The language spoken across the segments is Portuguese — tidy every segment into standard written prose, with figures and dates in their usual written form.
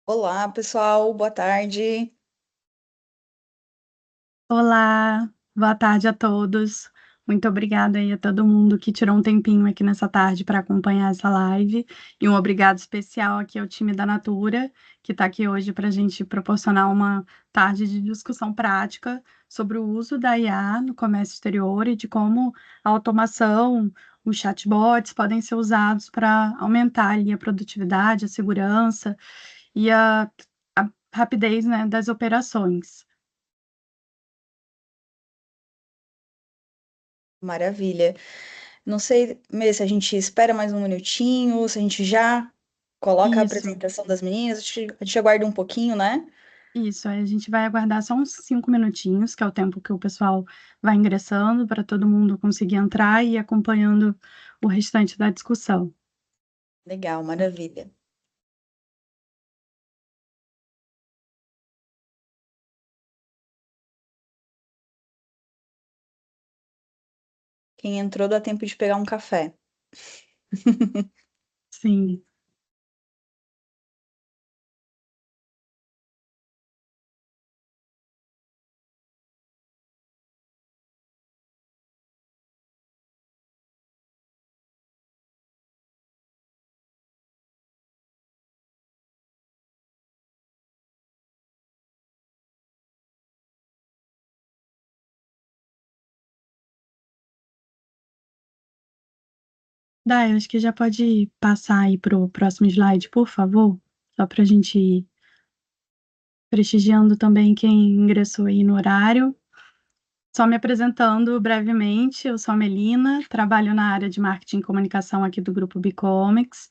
Olá, pessoal, boa tarde. Olá, boa tarde a todos. Muito obrigada aí a todo mundo que tirou um tempinho aqui nessa tarde para acompanhar essa live. E um obrigado especial aqui ao time da Natura, que está aqui hoje para a gente proporcionar uma tarde de discussão prática sobre o uso da IA no comércio exterior e de como a automação, os chatbots podem ser usados para aumentar ali a produtividade, a segurança e a rapidez, né, das operações. Maravilha. Não sei, Mê, se a gente espera mais um minutinho, se a gente já coloca a Isso. apresentação das meninas, a gente aguarda um pouquinho, né? Isso, aí a gente vai aguardar só uns 5 minutinhos, que é o tempo que o pessoal vai ingressando, para todo mundo conseguir entrar e ir acompanhando o restante da discussão. Legal, maravilha. Quem entrou dá tempo de pegar um café. Sim. Dai, acho que já pode passar aí para o próximo slide, por favor, só para a gente ir prestigiando também quem ingressou aí no horário. Só me apresentando brevemente, eu sou a Melina, trabalho na área de marketing e comunicação aqui do grupo Bicomics,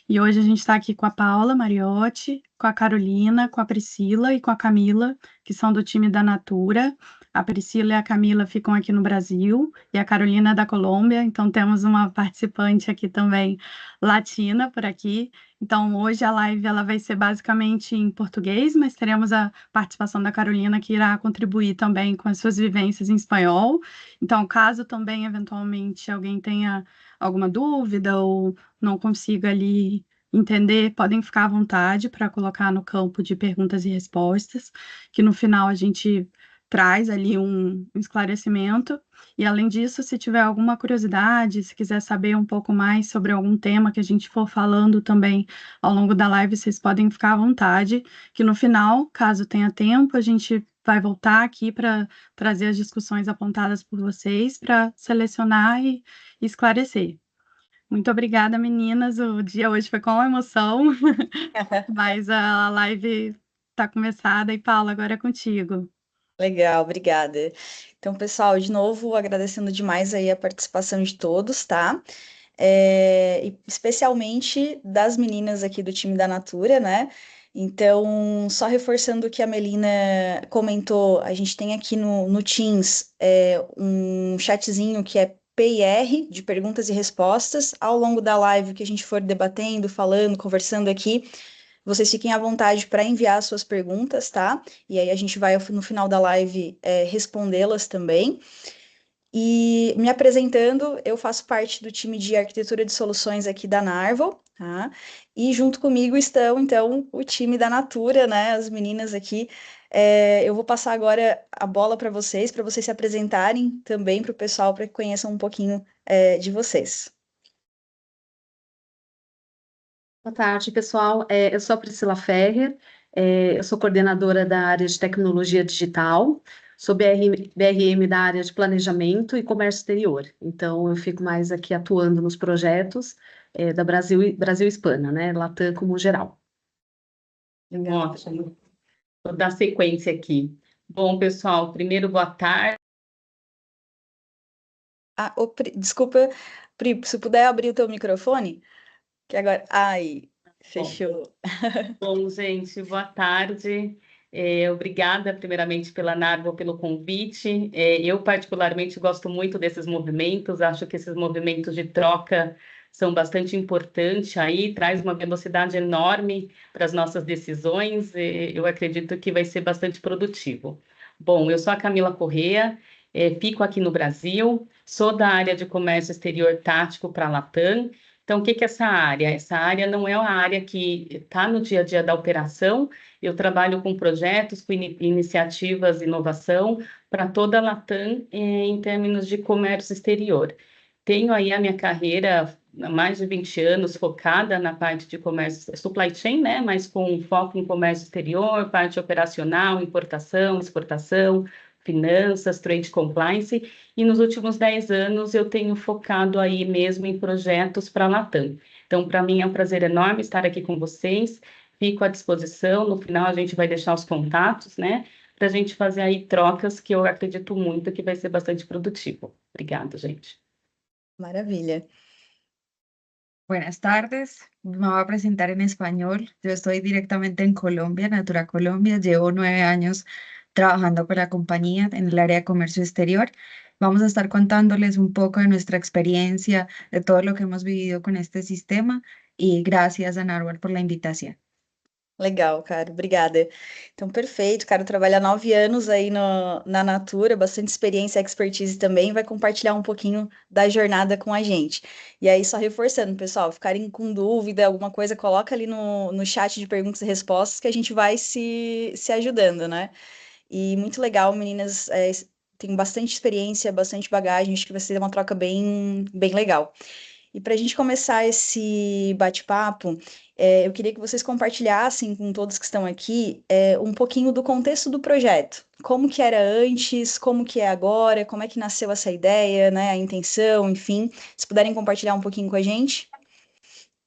e hoje a gente está aqui com a Paula Mariotti, com a Carolina, com a Priscila e com a Camila, que são do time da Natura. A Priscila e a Camila ficam aqui no Brasil, e a Carolina é da Colômbia, então temos uma participante aqui também latina por aqui. Então, hoje a live ela vai ser basicamente em português, mas teremos a participação da Carolina, que irá contribuir também com as suas vivências em espanhol. Então, caso também, eventualmente, alguém tenha alguma dúvida ou não consiga ali entender, podem ficar à vontade para colocar no campo de perguntas e respostas, que no final a gente traz ali um esclarecimento. E além disso, se tiver alguma curiosidade, se quiser saber um pouco mais sobre algum tema que a gente for falando também ao longo da live, vocês podem ficar à vontade, que no final, caso tenha tempo, a gente vai voltar aqui para trazer as discussões apontadas por vocês, para selecionar e esclarecer. Muito obrigada, meninas. O dia hoje foi com emoção, mas a live está começada e Paula, agora é contigo. Legal, obrigada. Então, pessoal, de novo, agradecendo demais aí a participação de todos, tá? E especialmente das meninas aqui do time da Natura, né? Então, só reforçando o que a Melina comentou, a gente tem aqui no Teams um chatzinho que é PIR, de perguntas e respostas. Ao longo da live, que a gente for debatendo, falando, conversando aqui, vocês fiquem à vontade para enviar suas perguntas, tá? E aí a gente vai, no final da live, respondê-las também. E me apresentando, eu faço parte do time de arquitetura de soluções aqui da Narvel, tá? E junto comigo estão, então, o time da Natura, né? As meninas aqui. Eu vou passar agora a bola para vocês se apresentarem também para o pessoal, para que conheçam um pouquinho, de vocês. Boa tarde, pessoal. Eu sou a Priscila Ferrer, eu sou coordenadora da área de tecnologia digital, sou BRM da área de planejamento e comércio exterior. Então, eu fico mais aqui atuando nos projetos da Brasil Hispana, né? Latam como geral. Legal. Ótimo. Vou dar sequência aqui. Bom, pessoal, primeiro, boa tarde. Ah, desculpa, Pri, se puder abrir o teu microfone, que agora. Ai, Bom, fechou. bom, gente, boa tarde. Obrigada, primeiramente, pela Narvo, pelo convite. Eu, particularmente, gosto muito desses movimentos, acho que esses movimentos de troca são bastante importantes aí, traz uma velocidade enorme para as nossas decisões, e eu acredito que vai ser bastante produtivo. Bom, eu sou a Camila Corrêa, fico aqui no Brasil, sou da área de comércio exterior tático para a Latam. Então, o que que é essa área? Essa área não é a área que está no dia a dia da operação. Eu trabalho com projetos, com iniciativas, inovação para toda a Latam em termos de comércio exterior. Tenho aí a minha carreira há mais de 20 anos focada na parte de comércio, supply chain, né? Mas com foco em comércio exterior, parte operacional, importação, exportação, finanças, trade compliance, e nos últimos 10 anos eu tenho focado aí mesmo em projetos para a Latam. Então, para mim é um prazer enorme estar aqui com vocês, fico à disposição, no final a gente vai deixar os contatos, né, para a gente fazer aí trocas que eu acredito muito que vai ser bastante produtivo. Obrigada, gente. Maravilha. Buenas tardes, me voy a presentar en español. Yo estoy directamente en Colombia, Natura Colombia. Llevo 9 años trabajando con la compañía en el área de comercio exterior. Vamos a estar contándoles un poco de nuestra experiencia, de todo lo que hemos vivido con este sistema y gracias a Narwhal por la invitación. Legal, cara, obrigada. Então, perfeito, cara, trabalha 9 anos aí na Natura, bastante experiência e expertise também, vai compartilhar um pouquinho da jornada com a gente. E aí, só reforçando, pessoal, ficarem com dúvida, alguma coisa, coloca ali no chat de perguntas e respostas que a gente vai se ajudando, né? E muito legal, meninas, tem bastante experiência, bastante bagagem, acho que vai ser uma troca bem, bem legal. E para a gente começar esse bate-papo, eu queria que vocês compartilhassem com todos que estão aqui um pouquinho do contexto do projeto. Como que era antes, como que é agora, como é que nasceu essa ideia, né, a intenção, enfim. Se puderem compartilhar um pouquinho com a gente.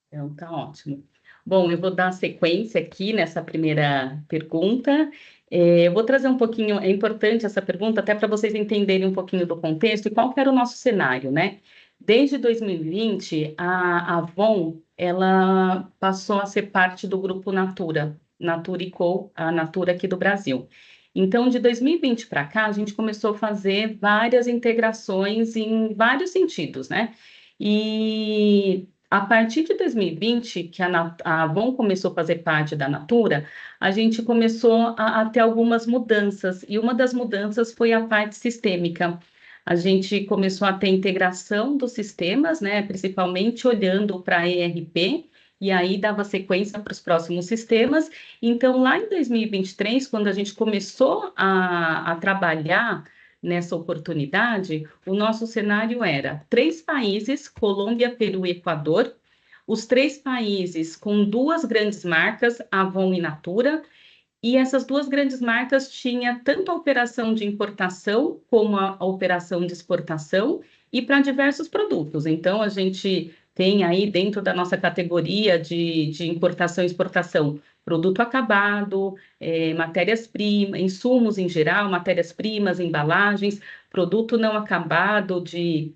Então, tá ótimo. Bom, eu vou dar sequência aqui nessa primeira pergunta. Eu vou trazer um pouquinho, é importante essa pergunta, até para vocês entenderem um pouquinho do contexto e qual que era o nosso cenário, né? Desde 2020, a Avon, ela passou a ser parte do grupo Natura, Natura &Co, a Natura aqui do Brasil. Então, de 2020 para cá, a gente começou a fazer várias integrações em vários sentidos, né? E a partir de 2020, que a Avon começou a fazer parte da Natura, a gente começou a ter algumas mudanças, e uma das mudanças foi a parte sistêmica. A gente começou a ter integração dos sistemas, né, principalmente olhando para a ERP, e aí dava sequência para os próximos sistemas. Então, lá em 2023, quando a gente começou a trabalhar nessa oportunidade, o nosso cenário era 3 países, Colômbia, Peru e Equador, os 3 países com 2 grandes marcas, Avon e Natura, e essas 2 grandes marcas tinham tanto a operação de importação como a operação de exportação e para diversos produtos. Então, a gente tem aí dentro da nossa categoria de importação e exportação, produto acabado, matérias-primas, insumos em geral, matérias-primas, embalagens, produto não acabado de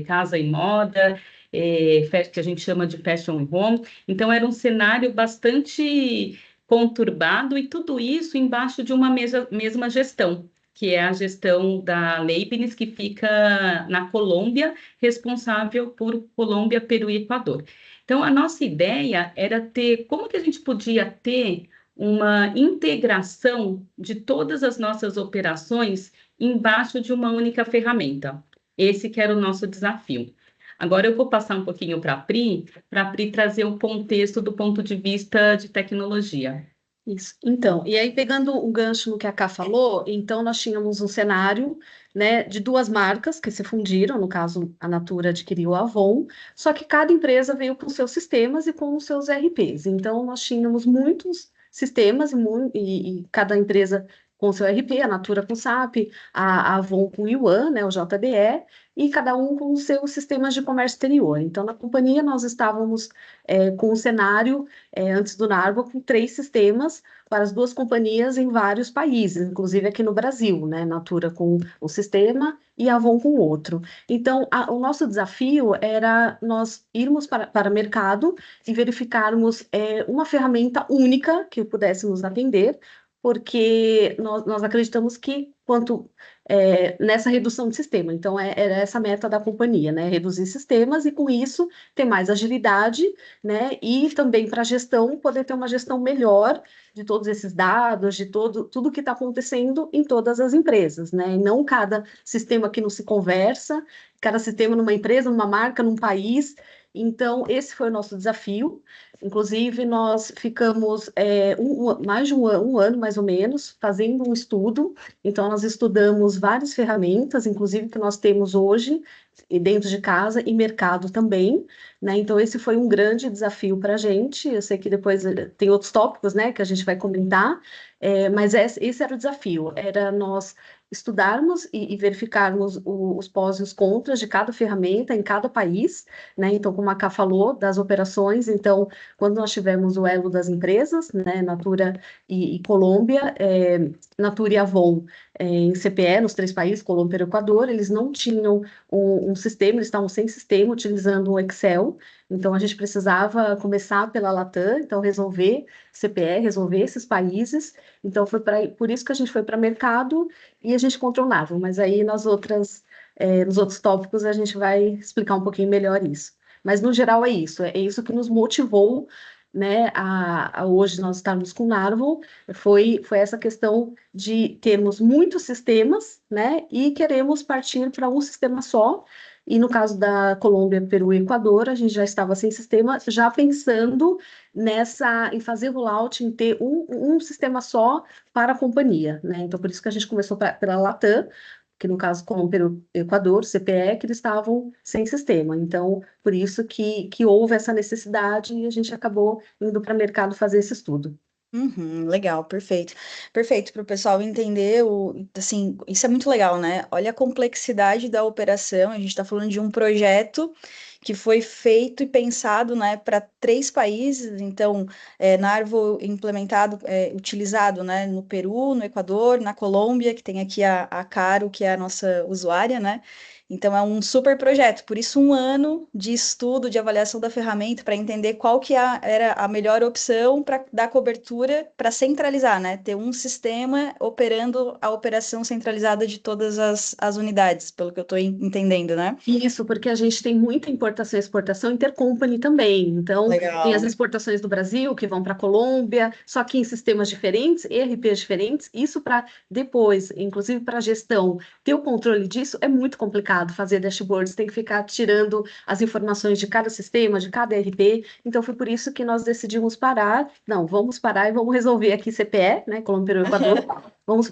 casa e moda, que a gente chama de fashion home. Então, era um cenário bastante conturbado e tudo isso embaixo de uma mesma gestão, que é a gestão da Leibniz, que fica na Colômbia, responsável por Colômbia, Peru e Equador. Então, a nossa ideia era ter, como que a gente podia ter uma integração de todas as nossas operações embaixo de uma única ferramenta. Esse que era o nosso desafio. Agora eu vou passar um pouquinho para a Pri trazer o contexto do ponto de vista de tecnologia. Isso. Então, e aí pegando o gancho no que a Ká falou, então nós tínhamos um cenário, né, de 2 marcas que se fundiram, no caso a Natura adquiriu a Avon, só que cada empresa veio com seus sistemas e com os seus ERPs. Então nós tínhamos muitos sistemas e cada empresa com seu ERP, a Natura com SAP, a Avon com Yuan, né, o JDE, e cada um com os seus sistemas de comércio exterior. Então, na companhia, nós estávamos com o cenário, antes do Narwhal, com 3 sistemas para as 2 companhias em vários países, inclusive aqui no Brasil, né, Natura com um sistema e a Avon com outro. Então, o nosso desafio era nós irmos para o mercado e verificarmos uma ferramenta única que pudéssemos atender, porque nós acreditamos que nessa redução de sistema, então era essa a meta da companhia, né, reduzir sistemas e com isso ter mais agilidade, né, e também para a gestão, poder ter uma gestão melhor de todos esses dados, de tudo que está acontecendo em todas as empresas, né, e não cada sistema que não se conversa, cada sistema numa empresa, numa marca, num país, Então, esse foi o nosso desafio. Inclusive, nós ficamos mais de um ano, mais ou menos, fazendo um estudo. Então, nós estudamos várias ferramentas, inclusive que nós temos hoje, e dentro de casa e mercado também, né? Então, esse foi um grande desafio para a gente. Eu sei que depois tem outros tópicos, né, que a gente vai comentar, mas esse era o desafio, era nós estudarmos e verificarmos os pós e os contras de cada ferramenta em cada país, né? Então, como a Ká falou, das operações, então, quando nós tivemos o elo das empresas, né, Natura e Colômbia, Natura e Avon em CPE, nos 3 países, Colômbia e Equador, eles não tinham um sistema, eles estavam sem sistema, utilizando o Excel, então a gente precisava começar pela Latam, então resolver CPE, resolver esses países, então foi por isso que a gente foi para mercado e a gente encontrou o Narvo, mas aí nos outros tópicos a gente vai explicar um pouquinho melhor isso. Mas no geral é isso que nos motivou, né, a hoje nós estarmos com o Narvo, foi essa questão de termos muitos sistemas, né, e queremos partir para um sistema só. E no caso da Colômbia, Peru e Equador, a gente já estava sem sistema, já pensando em fazer rollout, em ter um sistema só para a companhia, né? Então, por isso que a gente começou pela Latam, que no caso Colômbia, Peru e Equador, CPE, que eles estavam sem sistema. Então, por isso que houve essa necessidade e a gente acabou indo para o mercado fazer esse estudo. Legal, perfeito. Perfeito, para o pessoal entender assim, isso é muito legal, né? Olha a complexidade da operação, a gente está falando de um projeto que foi feito e pensado, né, para 3 países, então, Narvo implementado, utilizado, né, no Peru, no Equador, na Colômbia, que tem aqui a Caro, que é a nossa usuária, né? Então é um super projeto, por isso 1 ano de estudo, de avaliação da ferramenta para entender qual que era a melhor opção para dar cobertura, para centralizar, né? Ter um sistema operando a operação centralizada de todas as unidades, pelo que eu estou entendendo, né? Isso, porque a gente tem muita importação e exportação intercompany também. Então, tem as Legal. exportações do Brasil que vão para a Colômbia, só que em sistemas diferentes, ERPs diferentes. Isso para depois, inclusive para a gestão, ter o controle disso é muito complicado. Fazer dashboards, tem que ficar tirando as informações de cada sistema, de cada ERP. Então, foi por isso que nós decidimos parar. Não, vamos parar e vamos resolver aqui CPE, né? Colômbia, Peru, Equador.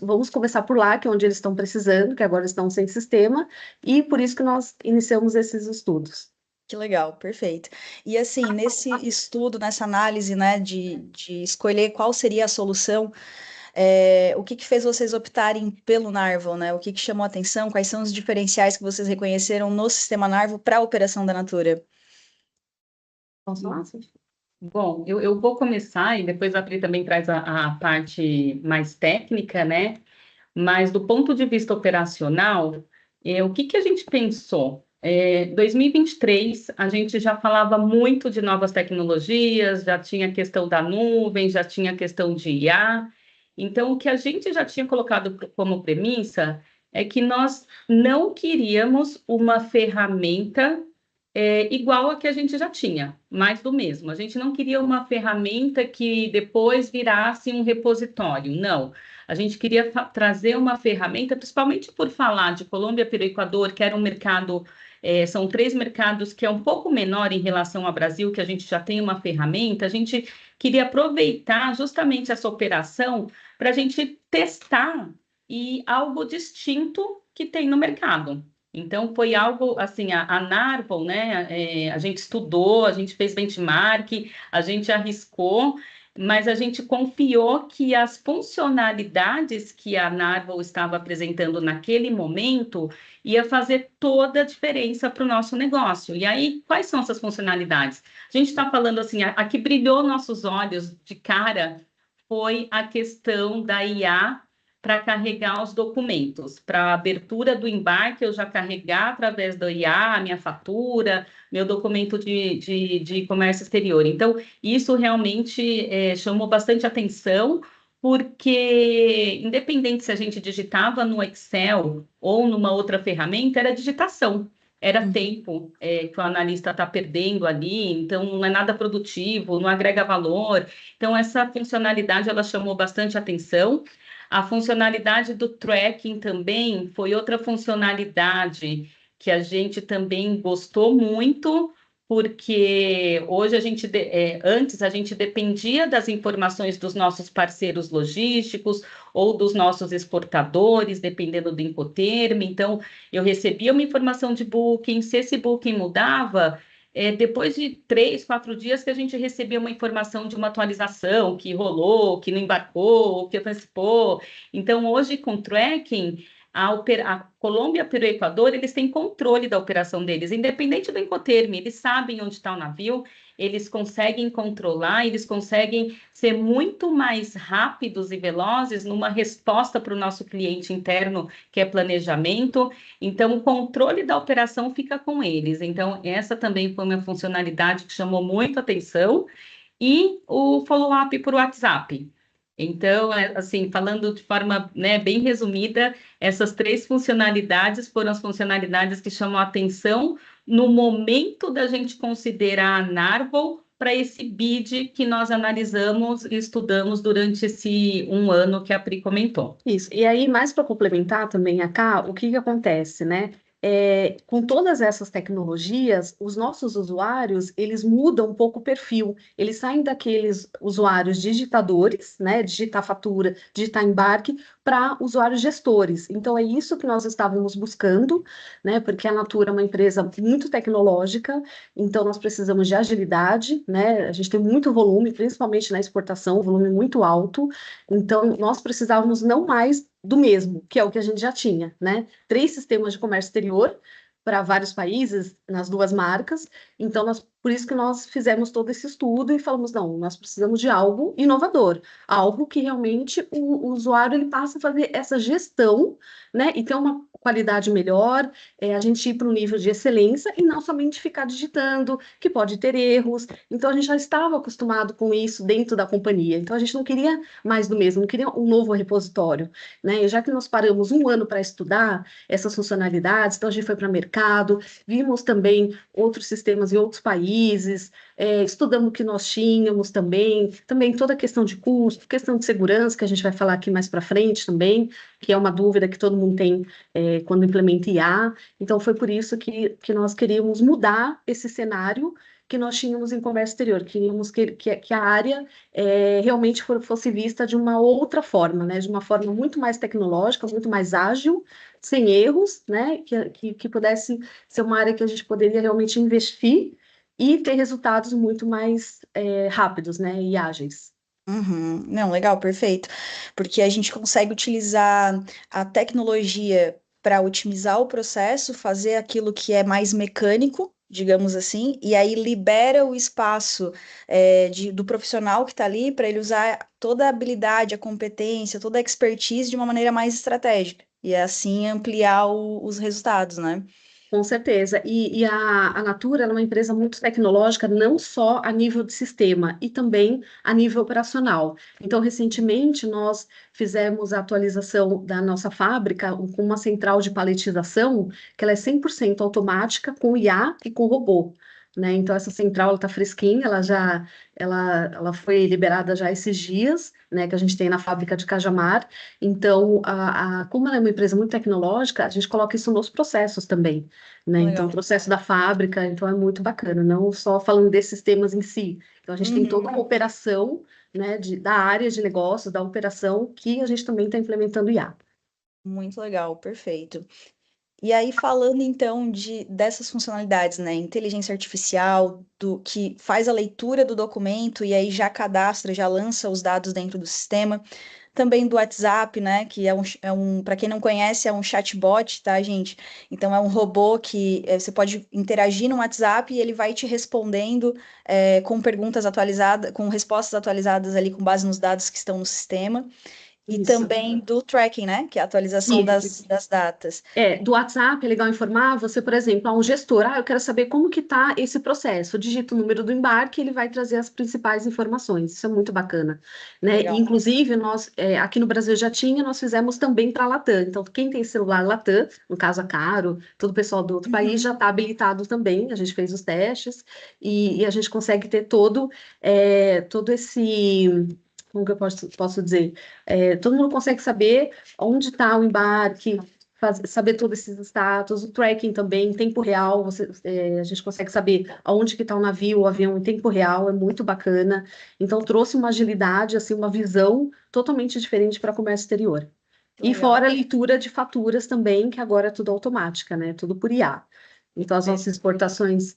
Vamos começar por lá, que é onde eles estão precisando, que agora estão sem sistema. E por isso que nós iniciamos esses estudos. Que legal, perfeito. E assim, nesse estudo, nessa análise, né, de escolher qual seria a solução, o que fez vocês optarem pelo Narvo, né? O que chamou a atenção? Quais são os diferenciais que vocês reconheceram no sistema Narvo para a operação da Natura? Posso falar? Bom, eu vou começar e depois a Pri também traz a parte mais técnica, né? Mas do ponto de vista operacional, o que a gente pensou? 2023, a gente já falava muito de novas tecnologias, já tinha a questão da nuvem, já tinha a questão de IA. Então, o que a gente já tinha colocado como premissa é que nós não queríamos uma ferramenta igual a que a gente já tinha, mais do mesmo. A gente não queria uma ferramenta que depois virasse um repositório, não. A gente queria trazer uma ferramenta, principalmente por falar de Colômbia, Peru e Equador, que era um mercado, são 3 mercados que é um pouco menor em relação ao Brasil, que a gente já tem uma ferramenta, a gente queria aproveitar justamente essa operação para a gente testar e algo distinto que tem no mercado. Então, foi algo assim, a Narvo, né? A gente estudou, a gente fez benchmark, a gente arriscou, mas a gente confiou que as funcionalidades que a Narvo estava apresentando naquele momento ia fazer toda a diferença para o nosso negócio. E aí, quais são essas funcionalidades? A gente está falando assim, a que brilhou nossos olhos de cara foi a questão da IA para carregar os documentos. Para a abertura do embarque, eu já carregar através do IA a minha fatura, meu documento de comércio exterior. Então, isso realmente chamou bastante atenção, porque, independente se a gente digitava no Excel ou numa outra ferramenta, era digitação. Era tempo que o analista está perdendo ali, então não é nada produtivo, não agrega valor. Então, essa funcionalidade ela chamou bastante atenção. A funcionalidade do tracking também foi outra funcionalidade que a gente também gostou muito, porque hoje antes a gente dependia das informações dos nossos parceiros logísticos ou dos nossos exportadores, dependendo do Incoterm. Então, eu recebia uma informação de booking, se esse booking mudava, depois de 3, 4 dias que a gente recebia uma informação de uma atualização, que rolou, que não embarcou, que antecipou. Então, hoje, com tracking, a Colômbia, Peru e Equador, eles têm controle da operação deles, independente do Incoterm, eles sabem onde está o navio, eles conseguem controlar, eles conseguem ser muito mais rápidos e velozes numa resposta para o nosso cliente interno, que é planejamento. Então, o controle da operação fica com eles. Então, essa também foi uma funcionalidade que chamou muito atenção. E o follow-up por WhatsApp. Então, assim, falando de forma, né, bem resumida, essas 3 funcionalidades foram as funcionalidades que chamam a atenção no momento da gente considerar a Narval para esse bid que nós analisamos e estudamos durante esse 1 ano que a Pri comentou. Isso. E aí, mais para complementar também a Cá, o que acontece, né? Com todas essas tecnologias, os nossos usuários, eles mudam um pouco o perfil. Eles saem daqueles usuários digitadores, né? Digitar fatura, digitar embarque, para usuários gestores. Então, é isso que nós estávamos buscando, né? Porque a Natura é uma empresa muito tecnológica, então nós precisamos de agilidade, né? A gente tem muito volume, principalmente na exportação, volume muito alto. Então, nós precisávamos não mais do mesmo, que é o que a gente já tinha, né? 3 sistemas de comércio exterior para vários países, nas 2 marcas. Então, por isso que nós fizemos todo esse estudo e falamos, não, nós precisamos de algo inovador, algo que realmente o usuário ele passa a fazer essa gestão, né? E ter uma qualidade melhor, a gente ir para um nível de excelência e não somente ficar digitando, que pode ter erros. Então, a gente já estava acostumado com isso dentro da companhia. Então, a gente não queria mais do mesmo, não queria um novo repositório, né? E já que nós paramos 1 ano para estudar essas funcionalidades, então a gente foi para o mercado, vimos também outros sistemas em outros países, estudamos o que nós tínhamos também toda a questão de custo, questão de segurança, que a gente vai falar aqui mais para frente também, que é uma dúvida que todo mundo tem quando implementa IA. Então, foi por isso que nós queríamos mudar esse cenário que nós tínhamos em comércio exterior, queríamos que a área realmente fosse vista de uma outra forma, né? De uma forma muito mais tecnológica, muito mais ágil, sem erros, né? Que pudesse ser uma área que a gente poderia realmente investir e ter resultados muito mais rápidos, né? E ágeis. Uhum. Não, legal, perfeito. Porque a gente consegue utilizar a tecnologia para otimizar o processo, fazer aquilo que é mais mecânico, digamos assim, e aí libera o espaço do profissional que está ali para ele usar toda a habilidade, a competência, toda a expertise de uma maneira mais estratégica, e assim ampliar os resultados, né? Com certeza. E a Natura ela é uma empresa muito tecnológica, não só a nível de sistema, e também a nível operacional. Então, recentemente, nós fizemos a atualização da nossa fábrica com uma central de paletização, que ela é 100% automática, com IA e com robô. Né? Então, essa central está fresquinha, ela foi liberada já esses dias, né, que a gente tem na fábrica de Cajamar. Então, como ela é uma empresa muito tecnológica, a gente coloca isso nos processos também, né? Então, o Legal. processo da fábrica, então é muito bacana, não só falando desses sistemas em si. Então, a gente tem toda uma operação, né, da área de negócios, da operação, que a gente também está implementando IA. Muito legal, perfeito. E aí, falando então dessas funcionalidades, né? Inteligência artificial, que faz a leitura do documento e aí já cadastra, já lança os dados dentro do sistema. Também do WhatsApp, né? Que para quem não conhece, é um chatbot, tá, gente? Então é um robô que você pode interagir no WhatsApp e ele vai te respondendo com perguntas atualizadas, com respostas atualizadas ali com base nos dados que estão no sistema. E Isso. também do tracking, né? Que é a atualização das datas. Do WhatsApp é legal informar você, por exemplo, a um gestor, eu quero saber como que está esse processo. Digita o número do embarque, ele vai trazer as principais informações. Isso é muito bacana, né? Legal. E, inclusive, nós, aqui no Brasil já tinha, nós fizemos também para a Latam. Então, quem tem celular Latam, no caso a Caro, todo o pessoal do outro país já está habilitado também. A gente fez os testes e a gente consegue ter todo esse... Como que eu posso dizer? Todo mundo consegue saber onde está o embarque, saber todos esses status, o tracking também, em tempo real, a gente consegue saber aonde que está o navio, o avião em tempo real, é muito bacana. Então, trouxe uma agilidade, assim, uma visão totalmente diferente para comércio exterior. E Legal. fora a leitura de faturas também, que agora é tudo automática, né? Tudo por IA. Então, as nossas exportações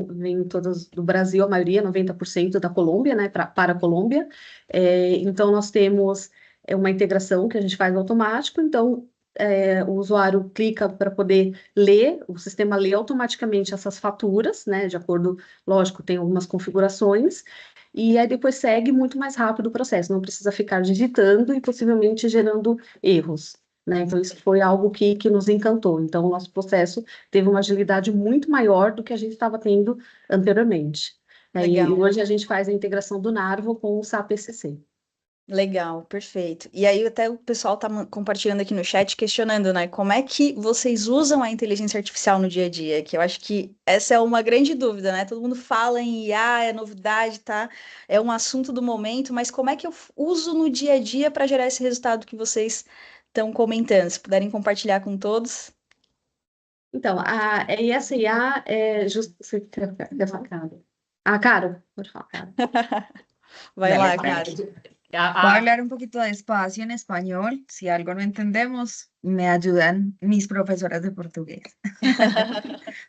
vêm todas do Brasil, a maioria, 90% da Colômbia, né? Para a Colômbia. Então, nós temos uma integração que a gente faz automático, então o usuário clica para poder ler, o sistema lê automaticamente essas faturas, né? De acordo, lógico, tem algumas configurações, e aí depois segue muito mais rápido o processo, não precisa ficar digitando e possivelmente gerando erros, né? Então, isso foi algo que nos encantou. Então, o nosso processo teve uma agilidade muito maior do que a gente estava tendo anteriormente. E Legal. hoje a gente faz a integração do Narvo com o SAP ECC. Legal, perfeito. E aí até o pessoal tá compartilhando aqui no chat, questionando, né, como é que vocês usam a inteligência artificial no dia a dia? Que eu acho que essa é uma grande dúvida, né? Todo mundo fala em IA, é novidade, tá? É um assunto do momento, mas como é que eu uso no dia a dia para gerar esse resultado que vocês estão comentando? Se puderem compartilhar com todos. Então, a ESIA é justo. Você quer falar, Caro? Caro, pode falar, Caro. Vai Dale, lá, Fran. cara. Voy a hablar un poquito despacio en español. Si algo no entendemos, me ayudan mis profesoras de portugués.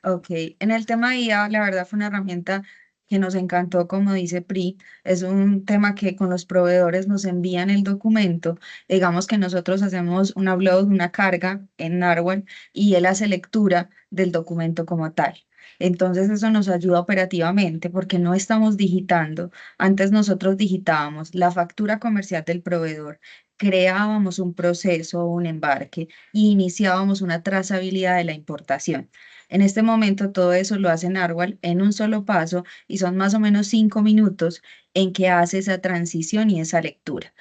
Ok, en el tema de IA, la verdad fue una herramienta que nos encantó, como dice Pri, es un tema que con los proveedores nos envían el documento, digamos que nosotros hacemos un upload, una carga en Narwhal y él hace lectura del documento como tal. Entonces eso nos ayuda operativamente porque no estamos digitando. Antes nosotros digitábamos la factura comercial del proveedor, creábamos un proceso o un embarque y iniciábamos una trazabilidad de la importación. En este momento todo eso lo hace Narwhal en un solo paso y son más o menos 5 minutos en que hace esa transición y esa lectura.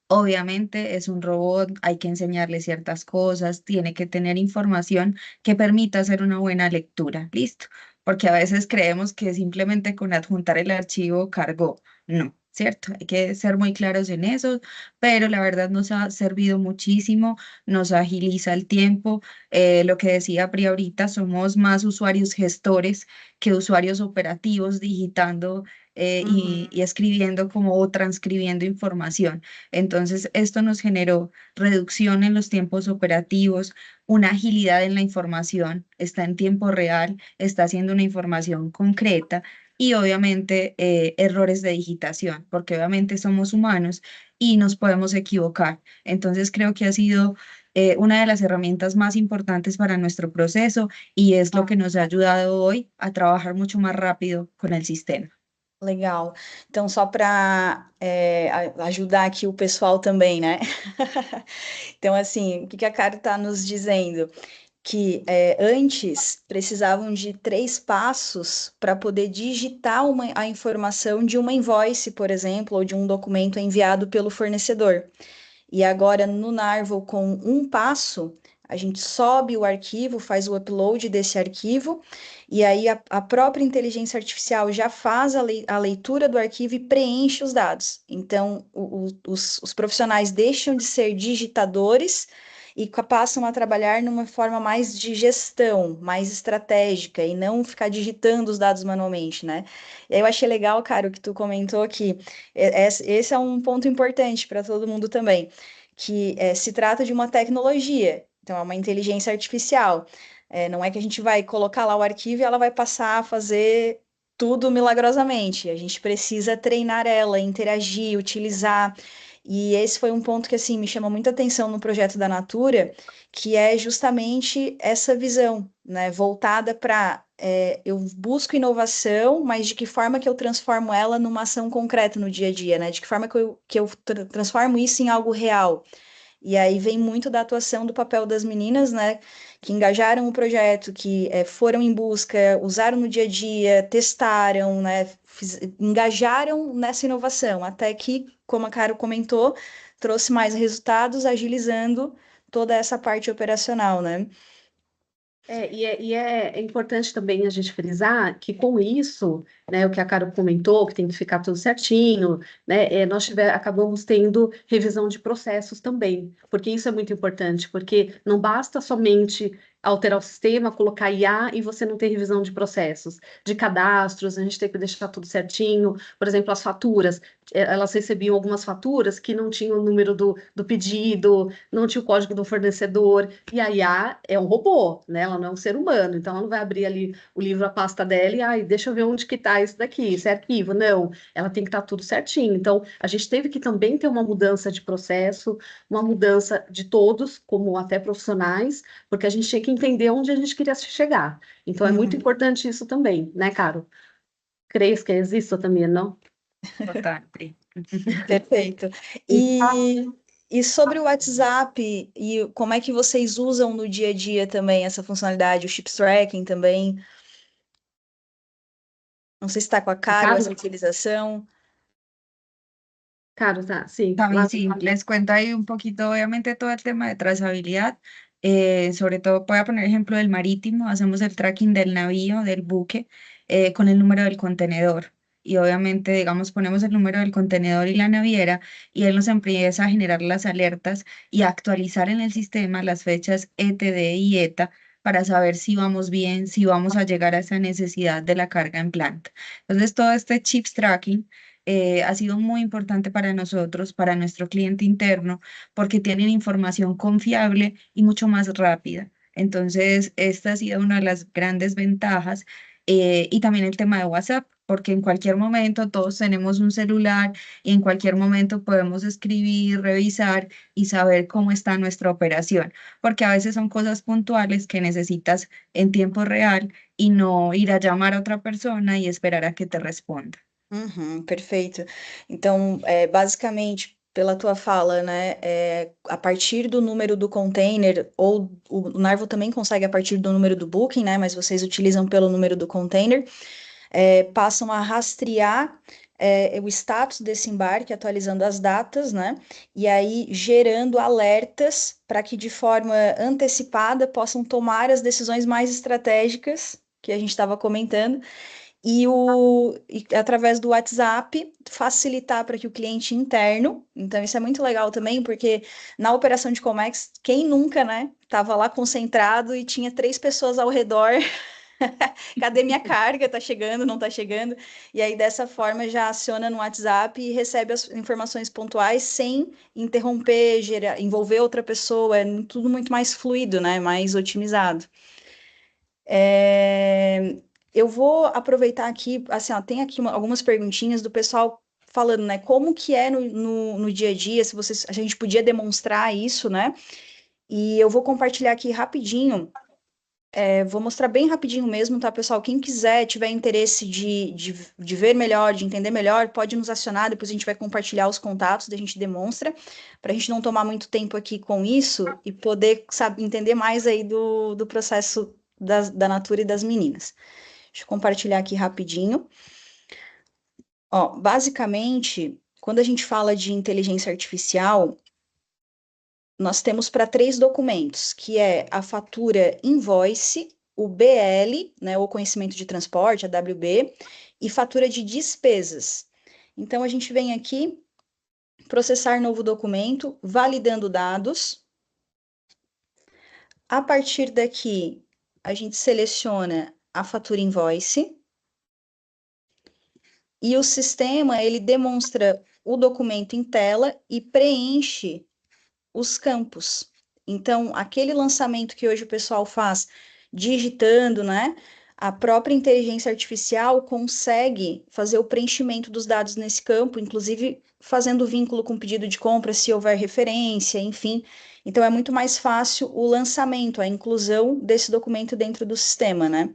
Obviamente es un robot, hay que enseñarle ciertas cosas, tiene que tener información que permita hacer una buena lectura, ¿listo? Porque a veces creemos que simplemente con adjuntar el archivo cargó. No, ¿cierto? Hay que ser muy claros en eso, pero la verdad nos ha servido muchísimo, nos agiliza el tiempo. Lo que decía Pri ahorita, somos más usuarios gestores que usuarios operativos digitando y escribiendo como o transcribiendo información. Entonces, esto nos generó reducción en los tiempos operativos, una agilidad en la información, está en tiempo real, está haciendo una información concreta y obviamente errores de digitación, porque obviamente somos humanos y nos podemos equivocar. Entonces, creo que ha sido una de las herramientas más importantes para nuestro proceso y es lo que nos ha ayudado hoy a trabajar mucho más rápido con el sistema. Legal. Então, só para ajudar aqui o pessoal também, né? Então, assim, o que a Caro está nos dizendo? Que antes precisavam de 3 passos para poder digitar a informação de uma invoice, por exemplo, ou de um documento enviado pelo fornecedor. E agora no Narval, com um passo, a gente sobe o arquivo, faz o upload desse arquivo, e aí a própria inteligência artificial já faz a leitura do arquivo e preenche os dados. Então, os profissionais deixam de ser digitadores e passam a trabalhar numa forma mais de gestão, mais estratégica, e não ficar digitando os dados manualmente, né? Eu achei legal, cara, o que tu comentou que esse é um ponto importante para todo mundo também, que se trata de uma tecnologia, então é uma inteligência artificial. Não é que a gente vai colocar lá o arquivo e ela vai passar a fazer tudo milagrosamente. A gente precisa treinar ela, interagir, utilizar. E esse foi um ponto que assim me chamou muita atenção no projeto da Natura, que é justamente essa visão, né, voltada para eu busco inovação, mas de que forma que eu transformo ela numa ação concreta no dia a dia, né? De que forma que eu transformo isso em algo real. E aí vem muito da atuação do papel das meninas, né? Que engajaram o projeto, que foram em busca, usaram no dia a dia, testaram, né? Engajaram nessa inovação, até que, como a Caro comentou, trouxe mais resultados, agilizando toda essa parte operacional, né? É importante também a gente frisar que com isso, né, o que a Caro comentou, que tem que ficar tudo certinho, né, acabamos tendo revisão de processos também, porque isso é muito importante, porque não basta somente alterar o sistema, colocar IA e você não ter revisão de processos, de cadastros, a gente tem que deixar tudo certinho, por exemplo, as faturas, elas recebiam algumas faturas que não tinham o número do pedido, não tinha o código do fornecedor, e a IA é um robô, né? Ela não é um ser humano, então ela não vai abrir ali o livro, a pasta dela e, ai, deixa eu ver onde que está isso daqui, esse arquivo. Não, ela tem que estar tudo certinho. Então, a gente teve que também ter uma mudança de processo, uma mudança de todos, como até profissionais, porque a gente tinha que entender onde a gente queria chegar. Então, é muito importante isso também, né, Caro? ¿Crees que es isso também, não? Total, Pri. Perfeito. E sobre o WhatsApp, e como é que vocês usam no dia a dia também essa funcionalidade, o Chips Tracking também? Não sei se está com a Caro Caro? essa utilização. Caro, tá, sim. También sí, les cuento ahí un poquito, obviamente, todo el tema de trazabilidad. Sobre todo, voy a poner ejemplo del marítimo, hacemos el tracking del navío, del buque, con el número del contenedor. Y obviamente, digamos, ponemos el número del contenedor y la naviera, y él nos empieza a generar las alertas y a actualizar en el sistema las fechas ETD y ETA para saber si vamos bien, si vamos a llegar a esa necesidad de la carga en planta. Entonces, todo este chips tracking ha sido muy importante para nosotros, para nuestro cliente interno, porque tienen información confiable y mucho más rápida. Entonces, esta ha sido una de las grandes ventajas. Y también el tema de WhatsApp, porque en cualquier momento todos tenemos un celular y en cualquier momento podemos escribir, revisar y saber cómo está nuestra operación, porque a veces son cosas puntuales que necesitas en tiempo real y no ir a llamar a otra persona y esperar a que te responda. Perfeito. Então, basicamente, pela tua fala, né, a partir do número do container, ou o Narvo também consegue a partir do número do booking, né, mas vocês utilizam pelo número do container, passam a rastrear o status desse embarque, atualizando as datas, né, e aí gerando alertas para que de forma antecipada possam tomar as decisões mais estratégicas que a gente estava comentando e através do WhatsApp facilitar para que o cliente interno, então isso é muito legal também, porque na operação de Comex, quem nunca, né, estava lá concentrado e tinha 3 pessoas ao redor, cadê minha carga? Tá chegando, não tá chegando? E aí dessa forma já aciona no WhatsApp e recebe as informações pontuais sem interromper, envolver outra pessoa, é tudo muito mais fluido, né, mais otimizado. Eu vou aproveitar aqui, assim, ó, tem aqui algumas perguntinhas do pessoal falando, né, como que é no dia a dia, se a gente podia demonstrar isso, né, e eu vou compartilhar aqui rapidinho, vou mostrar bem rapidinho mesmo, tá, pessoal, quem quiser, tiver interesse de ver melhor, de entender melhor, pode nos acionar, depois a gente vai compartilhar os contatos, daí a gente demonstra, para a gente não tomar muito tempo aqui com isso e poder, sabe, entender mais aí do processo da Natura e das meninas. Deixa eu compartilhar aqui rapidinho. Ó, basicamente, quando a gente fala de inteligência artificial, nós temos para 3 documentos, que é a fatura invoice, o BL, né, o conhecimento de transporte, a WB, e fatura de despesas. Então, a gente vem aqui, processar novo documento, validando dados. A partir daqui, a gente seleciona a fatura invoice. E o sistema, ele demonstra o documento em tela e preenche os campos. Então, aquele lançamento que hoje o pessoal faz digitando, né? A própria inteligência artificial consegue fazer o preenchimento dos dados nesse campo, inclusive fazendo vínculo com o pedido de compra, se houver referência, enfim. Então, é muito mais fácil o lançamento, a inclusão desse documento dentro do sistema, né?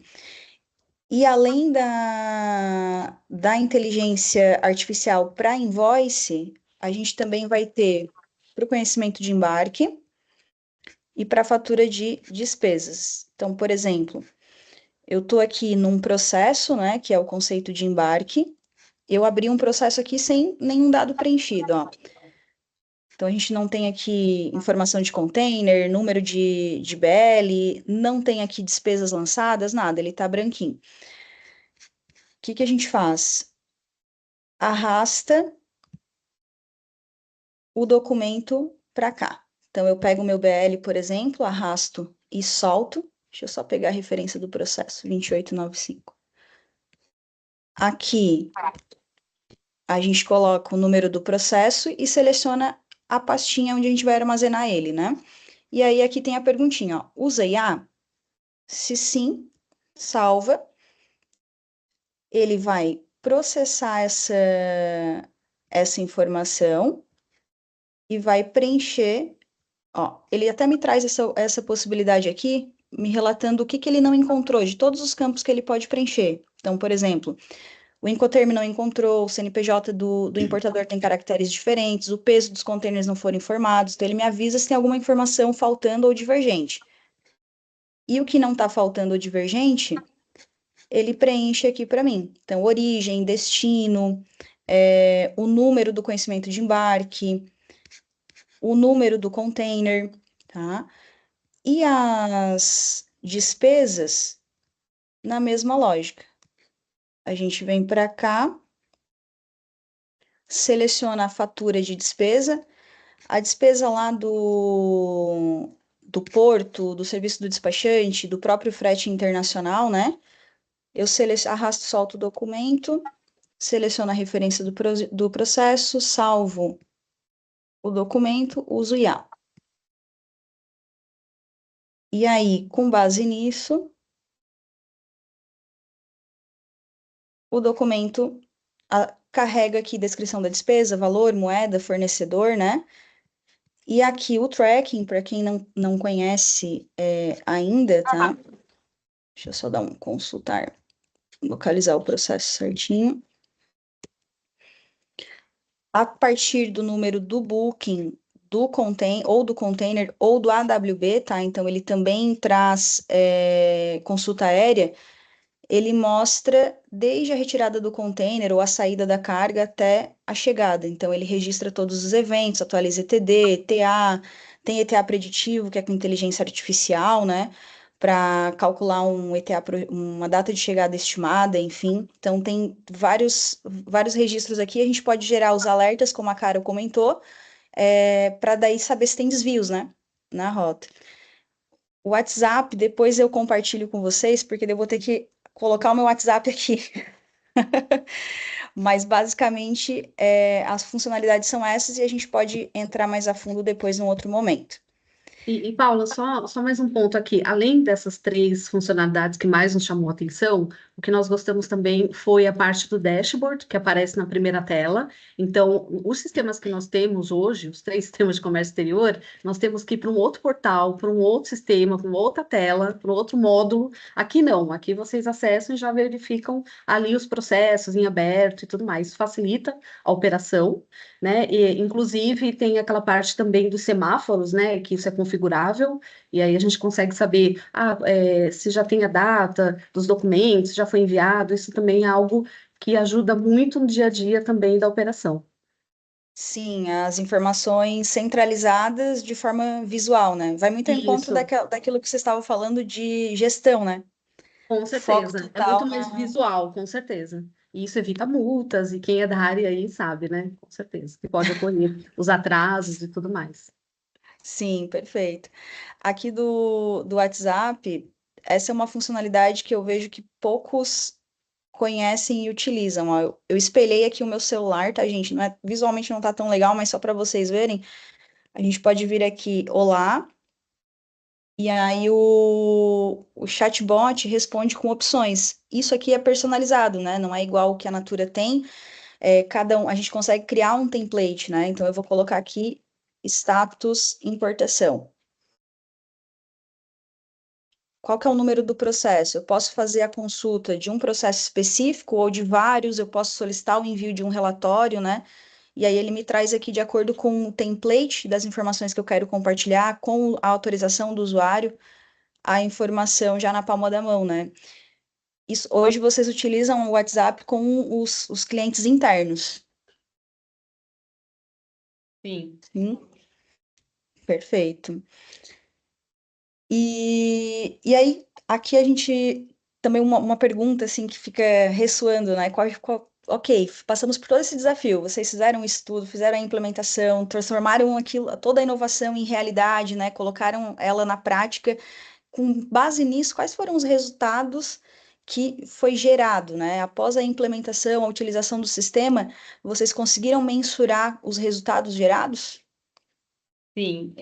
E além da inteligência artificial para invoice, a gente também vai ter para o conhecimento de embarque e para fatura de despesas. Então, por exemplo, eu estou aqui num processo, né, que é o conceito de embarque, eu abri um processo aqui sem nenhum dado preenchido, ó. Então, a gente não tem aqui informação de container, número de BL, não tem aqui despesas lançadas, nada, ele está branquinho. O que a gente faz? Arrasta o documento para cá. Então, eu pego o meu BL, por exemplo, arrasto e solto. Deixa eu só pegar a referência do processo, 2895. Aqui, a gente coloca o número do processo e seleciona a pastinha onde a gente vai armazenar ele, né? E aí, aqui tem a perguntinha, ó, usa IA? Se sim, salva. Ele vai processar essa informação e vai preencher. Ó, ele até me traz essa possibilidade aqui, me relatando o que ele não encontrou, de todos os campos que ele pode preencher. Então, por exemplo, o Incoterm não encontrou, o CNPJ do importador tem caracteres diferentes, o peso dos containers não foram informados, então ele me avisa se tem alguma informação faltando ou divergente. E o que não está faltando ou divergente, ele preenche aqui para mim. Então, origem, destino, o número do conhecimento de embarque, o número do container, tá? E as despesas, na mesma lógica. A gente vem para cá, seleciona a fatura de despesa, a despesa lá do porto, do serviço do despachante, do próprio frete internacional, né? Eu arrasto, solto o documento, seleciono a referência do processo, salvo o documento, uso IA. E aí, com base nisso, o documento carrega aqui descrição da despesa, valor, moeda, fornecedor, né? E aqui o tracking, para quem não conhece ainda, tá? Deixa eu só dar um consultar, localizar o processo certinho. A partir do número do booking, do container ou do AWB, tá? Então, ele também traz consulta aérea, ele mostra desde a retirada do container ou a saída da carga até a chegada. Então, ele registra todos os eventos, atualiza ETD, ETA, tem ETA preditivo, que é com inteligência artificial, né? Para calcular um ETA, uma data de chegada estimada, enfim. Então, tem vários registros aqui. A gente pode gerar os alertas, como a Cara comentou, para daí saber se tem desvios, né? Na rota. O WhatsApp, depois eu compartilho com vocês, porque eu vou ter que colocar o meu WhatsApp aqui. Mas, basicamente, as funcionalidades são essas e a gente pode entrar mais a fundo depois num outro momento. E Paula, só mais um ponto aqui. Além dessas três funcionalidades que mais nos chamou a atenção, o que nós gostamos também foi a parte do dashboard, que aparece na primeira tela. Então, os sistemas que nós temos hoje, os três sistemas de comércio exterior, nós temos que ir para um outro portal, para um outro sistema, para uma outra tela, para um outro módulo. Aqui não, aqui vocês acessam e já verificam ali os processos em aberto e tudo mais. Isso facilita a operação, né? E, inclusive, tem aquela parte também dos semáforos, né? Que isso é configurável, e aí a gente consegue saber se já tem a data dos documentos, já foi enviado. Isso também é algo que ajuda muito no dia a dia também da operação. Sim, as informações centralizadas de forma visual, né? Vai muito ao encontro Isso, daquilo que você estava falando de gestão, né? com Foco certeza. É muito total mais visual, com certeza. E isso evita multas, e quem é da área aí sabe, né? Com certeza, que pode ocorrer os atrasos e tudo mais. Sim, perfeito. Aqui do WhatsApp, essa é uma funcionalidade que eu vejo que poucos conhecem e utilizam. Ó, eu espelhei aqui o meu celular, tá, gente? Visualmente não tá tão legal, mas só para vocês verem, a gente pode vir aqui, olá, e aí o chatbot responde com opções. Isso aqui é personalizado, né? Não é igual o que a Natura tem. A gente consegue criar um template, né? Então eu vou colocar aqui status importação. Qual que é o número do processo? Eu posso fazer a consulta de um processo específico ou de vários, eu posso solicitar o envio de um relatório, né? E aí ele me traz aqui de acordo com o template das informações que eu quero compartilhar, com a autorização do usuário, a informação já na palma da mão, né? Hoje vocês utilizam o WhatsApp com os clientes internos. Sim. Sim? Perfeito. E aí, aqui a gente também uma pergunta assim que fica ressoando, né? Ok, passamos por todo esse desafio. Vocês fizeram um estudo, fizeram a implementação, transformaram aquilo, toda a inovação em realidade, né? Colocaram ela na prática. Com base nisso, quais foram os resultados que foi gerado, né? Após a implementação, a utilização do sistema, vocês conseguiram mensurar os resultados gerados? Sim,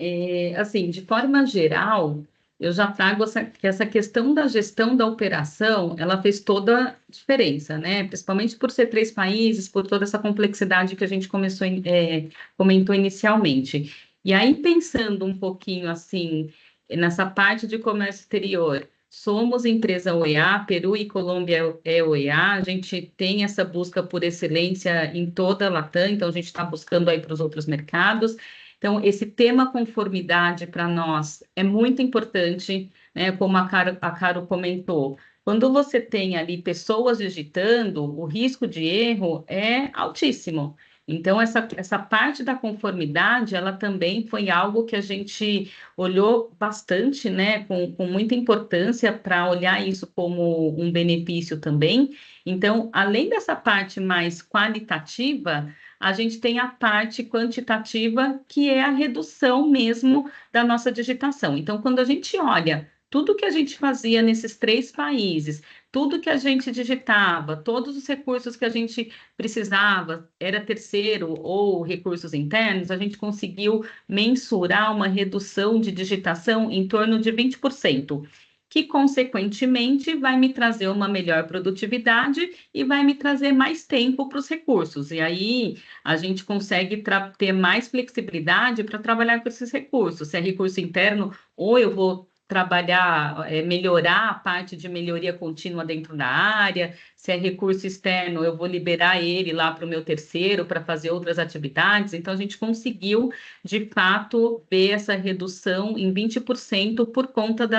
assim, de forma geral, eu já trago que essa questão da gestão da operação, ela fez toda a diferença, né? Principalmente por ser 3 países, por toda essa complexidade que a gente comentou inicialmente. E aí, pensando um pouquinho assim, nessa parte de comércio exterior, somos empresa OEA, Peru e Colômbia é OEA, a gente tem essa busca por excelência em toda a Latam, então a gente está buscando aí para os outros mercados. Então, esse tema conformidade para nós é muito importante, né? Como a Caro comentou. Quando você tem ali pessoas digitando, o risco de erro é altíssimo. Então, essa parte da conformidade, ela também foi algo que a gente olhou bastante, né? Com muita importância para olhar isso como um benefício também. Então, além dessa parte mais qualitativa, a gente tem a parte quantitativa, que é a redução mesmo da nossa digitação. Então, quando a gente olha tudo que a gente fazia nesses 3 países, tudo que a gente digitava, todos os recursos que a gente precisava, era terceiro ou recursos internos, a gente conseguiu mensurar uma redução de digitação em torno de 20%, que, consequentemente, vai me trazer uma melhor produtividade e vai me trazer mais tempo para os recursos. E aí a gente consegue ter mais flexibilidade para trabalhar com esses recursos. Se é recurso interno, ou eu vou trabalhar, melhorar a parte de melhoria contínua dentro da área, se é recurso externo, eu vou liberar ele lá para o meu terceiro para fazer outras atividades. Então, a gente conseguiu, de fato, ver essa redução em 20% por conta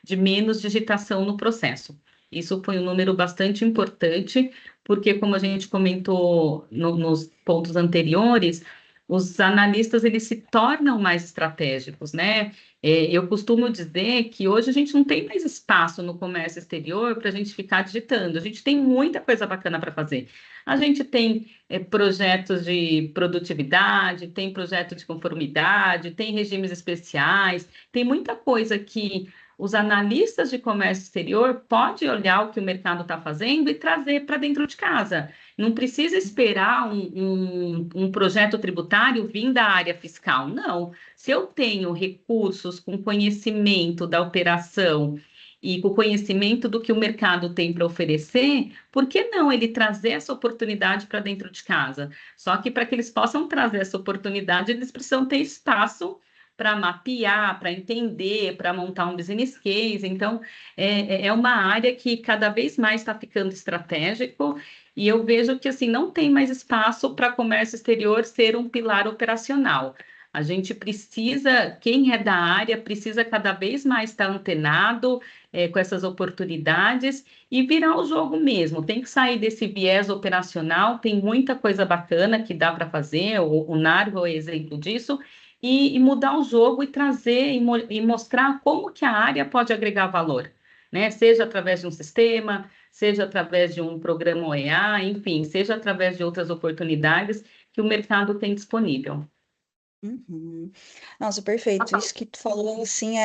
de menos digitação no processo. Isso foi um número bastante importante, porque, como a gente comentou nos pontos anteriores, os analistas eles se tornam mais estratégicos, né? Eu costumo dizer que hoje a gente não tem mais espaço no comércio exterior para a gente ficar digitando, a gente tem muita coisa bacana para fazer. A gente tem projetos de produtividade, tem projeto de conformidade, tem regimes especiais, tem muita coisa que os analistas de comércio exterior podem olhar o que o mercado está fazendo e trazer para dentro de casa. Não precisa esperar um projeto tributário vir da área fiscal, não. Se eu tenho recursos com conhecimento da operação e com conhecimento do que o mercado tem para oferecer, por que não ele trazer essa oportunidade para dentro de casa? Só que para que eles possam trazer essa oportunidade, eles precisam ter espaço para mapear, para entender, para montar um business case. Então, é uma área que cada vez mais está ficando estratégico e eu vejo que assim não tem mais espaço para comércio exterior ser um pilar operacional. A gente precisa, quem é da área, precisa cada vez mais estar antenado com essas oportunidades e virar o jogo mesmo. Tem que sair desse viés operacional, tem muita coisa bacana que dá para fazer, o Narvo é exemplo disso, e mudar o jogo e trazer e mostrar como que a área pode agregar valor, né? Seja através de um sistema, seja através de um programa OEA, enfim, seja através de outras oportunidades que o mercado tem disponível. Uhum. Nossa, perfeito. Isso que tu falou, assim,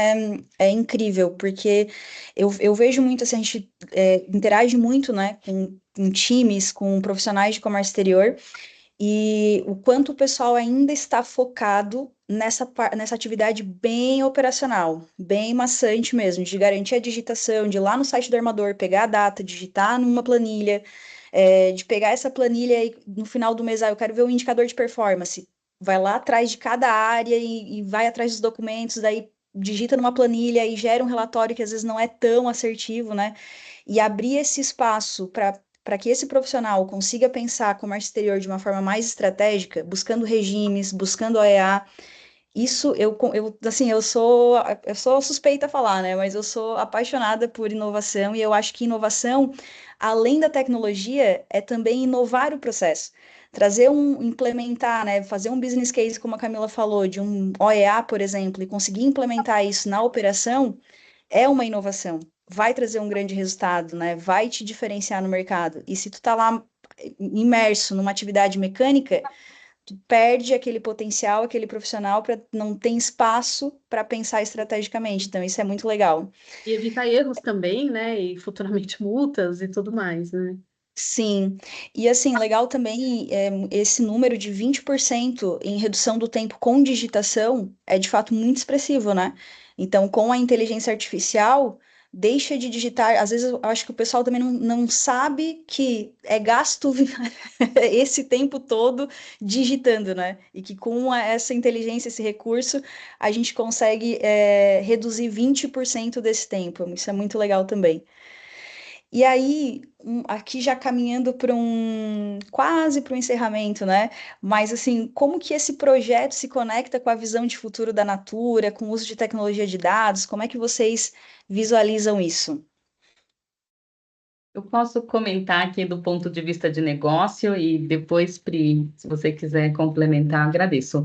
é incrível, porque eu vejo muito, assim, a gente interage muito, né, com times, com profissionais de comércio exterior, e o quanto o pessoal ainda está focado nessa atividade bem operacional, bem maçante mesmo, de garantir a digitação, de ir lá no site do armador, pegar a data, digitar numa planilha, de pegar essa planilha e no final do mês, eu quero ver o indicador de performance. Vai lá atrás de cada área e vai atrás dos documentos, daí digita numa planilha e gera um relatório que às vezes não é tão assertivo, né? E abrir esse espaço para que esse profissional consiga pensar comércio exterior de uma forma mais estratégica, buscando regimes, buscando OEA, isso assim, eu sou suspeita a falar, né? Mas eu sou apaixonada por inovação e eu acho que inovação, além da tecnologia, é também inovar o processo. implementar, né, fazer um business case, como a Camila falou, de um OEA, por exemplo, e conseguir implementar isso na operação, é uma inovação. Vai trazer um grande resultado, né? Vai te diferenciar no mercado. E se tu tá lá imerso numa atividade mecânica, tu perde aquele potencial, aquele profissional, para não ter espaço para pensar estrategicamente. Então, isso é muito legal. E evitar erros também, né? E futuramente multas e tudo mais, né? Sim, e assim, legal também esse número de 20% em redução do tempo com digitação é de fato muito expressivo, né? Então, com a inteligência artificial, deixa de digitar. Às vezes eu acho que o pessoal também não sabe que é gasto esse tempo todo digitando, né? E que com essa inteligência, esse recurso, a gente consegue reduzir 20% desse tempo. Isso é muito legal também. E aí, aqui já caminhando para quase para o encerramento, né? Mas assim, como que esse projeto se conecta com a visão de futuro da Natura, com o uso de tecnologia de dados? Como é que vocês visualizam isso? Eu posso comentar aqui do ponto de vista de negócio e depois, Pri, se você quiser complementar, agradeço.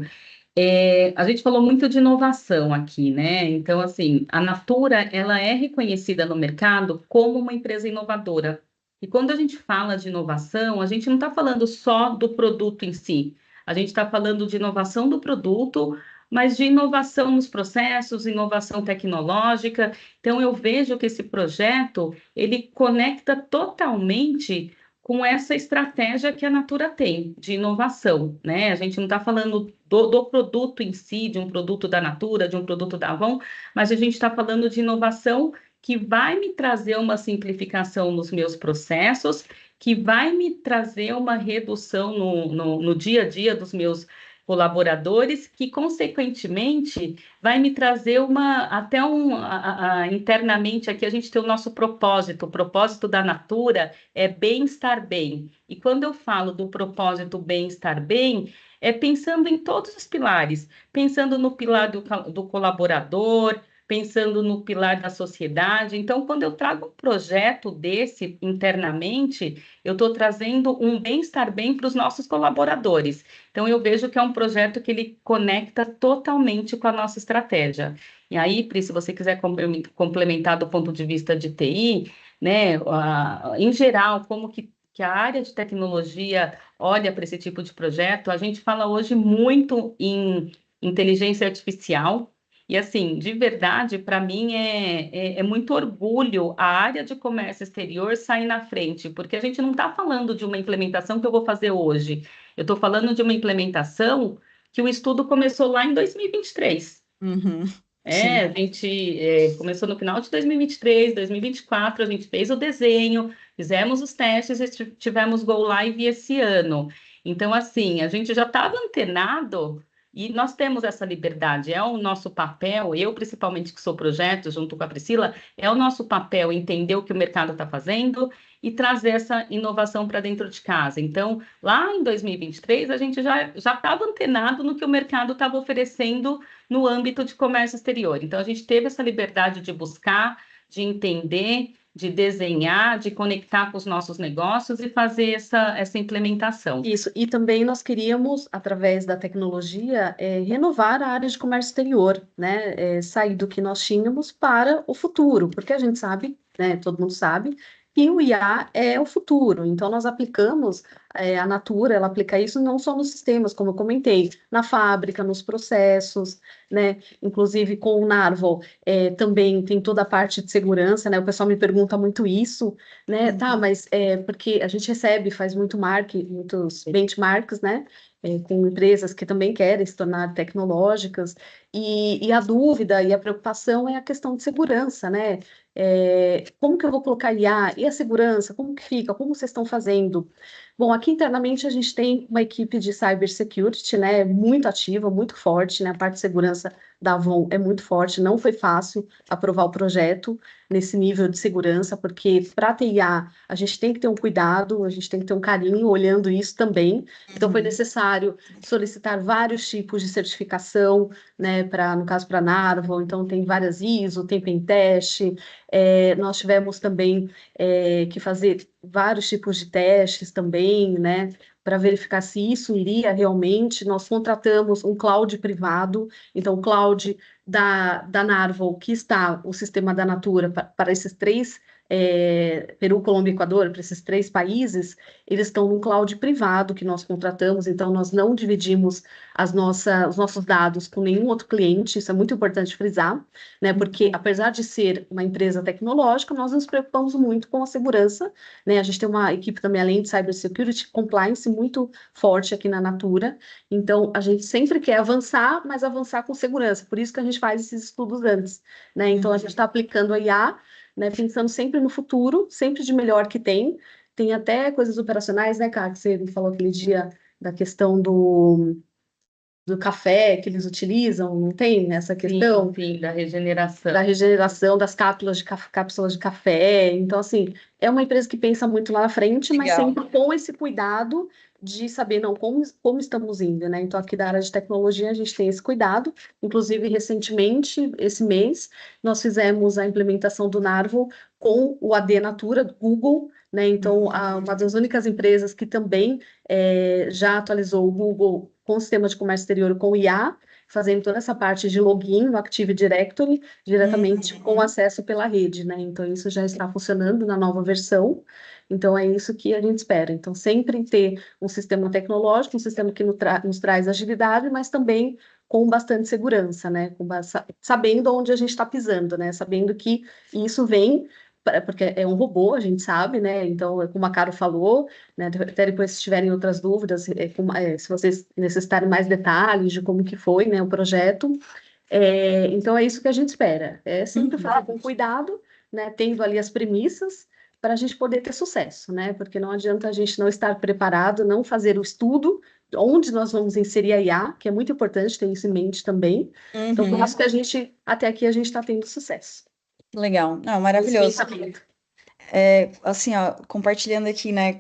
A gente falou muito de inovação aqui, né? Então, assim, a Natura, ela é reconhecida no mercado como uma empresa inovadora. E quando a gente fala de inovação, a gente não está falando só do produto em si. A gente está falando de inovação do produto, mas de inovação nos processos, inovação tecnológica. Então, eu vejo que esse projeto, ele conecta totalmente com essa estratégia que a Natura tem de inovação, né? A gente não está falando do produto em si, de um produto da Natura, de um produto da Avon, mas a gente está falando de inovação que vai me trazer uma simplificação nos meus processos, que vai me trazer uma redução no dia a dia dos meus colaboradores, que consequentemente vai me trazer internamente aqui a gente tem o nosso propósito. O propósito da Natura é bem-estar bem. E quando eu falo do propósito bem-estar bem, é pensando em todos os pilares, pensando no pilar do colaborador, pensando no pilar da sociedade. Então, quando eu trago um projeto desse internamente, eu estou trazendo um bem-estar bem para os nossos colaboradores. Então, eu vejo que é um projeto que ele conecta totalmente com a nossa estratégia. E aí, Pri, se você quiser complementar do ponto de vista de TI, né, em geral, como que a área de tecnologia olha para esse tipo de projeto, a gente fala hoje muito em inteligência artificial. E assim, de verdade, para mim é muito orgulho a área de comércio exterior sair na frente, porque a gente não está falando de uma implementação que eu vou fazer hoje. Eu estou falando de uma implementação que o estudo começou lá em 2023. Uhum, sim. A gente começou no final de 2023, 2024, a gente fez o desenho, fizemos os testes e tivemos Go Live esse ano. Então, assim, a gente já estava antenado e nós temos essa liberdade, é o nosso papel, eu principalmente que sou projeto, junto com a Priscila, é o nosso papel entender o que o mercado está fazendo e trazer essa inovação para dentro de casa. Então, lá em 2023, a gente já estava antenado no que o mercado estava oferecendo no âmbito de comércio exterior. Então, a gente teve essa liberdade de buscar, de entender, de desenhar, de conectar com os nossos negócios e fazer essa implementação. Isso, e também nós queríamos, através da tecnologia, renovar a área de comércio exterior, né? Sair do que nós tínhamos para o futuro, porque a gente sabe, né? Todo mundo sabe, que o IA é o futuro. Então, nós aplicamos, a Natura, ela aplica isso não só nos sistemas, como eu comentei, na fábrica, nos processos, né? Inclusive com o Narval, também tem toda a parte de segurança, né? O pessoal me pergunta muito isso, né? Tá, mas porque a gente recebe, faz muitos benchmarks, né? Com empresas que também querem se tornar tecnológicas, e a dúvida e a preocupação é a questão de segurança, né? Como que eu vou colocar IA? E a segurança? Como que fica? Como vocês estão fazendo? Bom, aqui internamente a gente tem uma equipe de cybersecurity, né? Muito ativa, muito forte, né? A parte de segurança da Avon é muito forte, não foi fácil aprovar o projeto nesse nível de segurança, porque para ter IA a gente tem que ter um cuidado, a gente tem que ter um carinho olhando isso também. Então foi necessário solicitar vários tipos de certificação, né? No caso para Narval, então tem várias ISO, tem Pentest, nós tivemos também que fazer vários tipos de testes também, né? para verificar se isso iria realmente. Nós contratamos um cloud privado, então o cloud da Narval, que está o sistema da Natura para esses três, Peru, Colômbia e Equador, para esses três países, eles estão num cloud privado que nós contratamos, então nós não dividimos os nossos dados com nenhum outro cliente, isso é muito importante frisar, né? Porque apesar de ser uma empresa tecnológica, nós nos preocupamos muito com a segurança, né? A gente tem uma equipe também, além de Cybersecurity Compliance, muito forte aqui na Natura, então a gente sempre quer avançar, mas avançar com segurança, por isso que a gente faz esses estudos antes, né? Então a gente está aplicando a IA, né, pensando sempre no futuro, sempre de melhor que tem até coisas operacionais, né, Cá, que você me falou aquele dia da questão do café que eles utilizam, não tem essa questão? Sim, da regeneração. Da regeneração das cápsulas de café. Então, assim, é uma empresa que pensa muito lá na frente, mas Legal. sempre com esse cuidado de saber, não, como estamos indo, né? Então, aqui da área de tecnologia, a gente tem esse cuidado. Inclusive, recentemente, esse mês, nós fizemos a implementação do Narval com o AD Natura, do Google, né? Então, uma das únicas empresas que também já atualizou o Google com o sistema de comércio exterior com IA, fazendo toda essa parte de login no Active Directory, diretamente com acesso pela rede, né? Então, isso já está funcionando na nova versão. Então, é isso que a gente espera. Então, sempre ter um sistema tecnológico, um sistema que nos traz agilidade, mas também com bastante segurança, né? Sabendo onde a gente está pisando, né? Sabendo que isso vem porque é um robô, a gente sabe, né? Então, como a Caro falou, né? Até depois, se tiverem outras dúvidas, se vocês necessitarem mais detalhes de como que foi, né, o projeto. Então, é isso que a gente espera. É sempre fazer com cuidado, né? Tendo ali as premissas para a gente poder ter sucesso, né? Porque não adianta a gente não estar preparado, não fazer o estudo onde nós vamos inserir a IA, que é muito importante ter isso em mente também. Então, por isso que até aqui, a gente está tendo sucesso. Legal. Não, maravilhoso. Assim, ó, compartilhando aqui, né,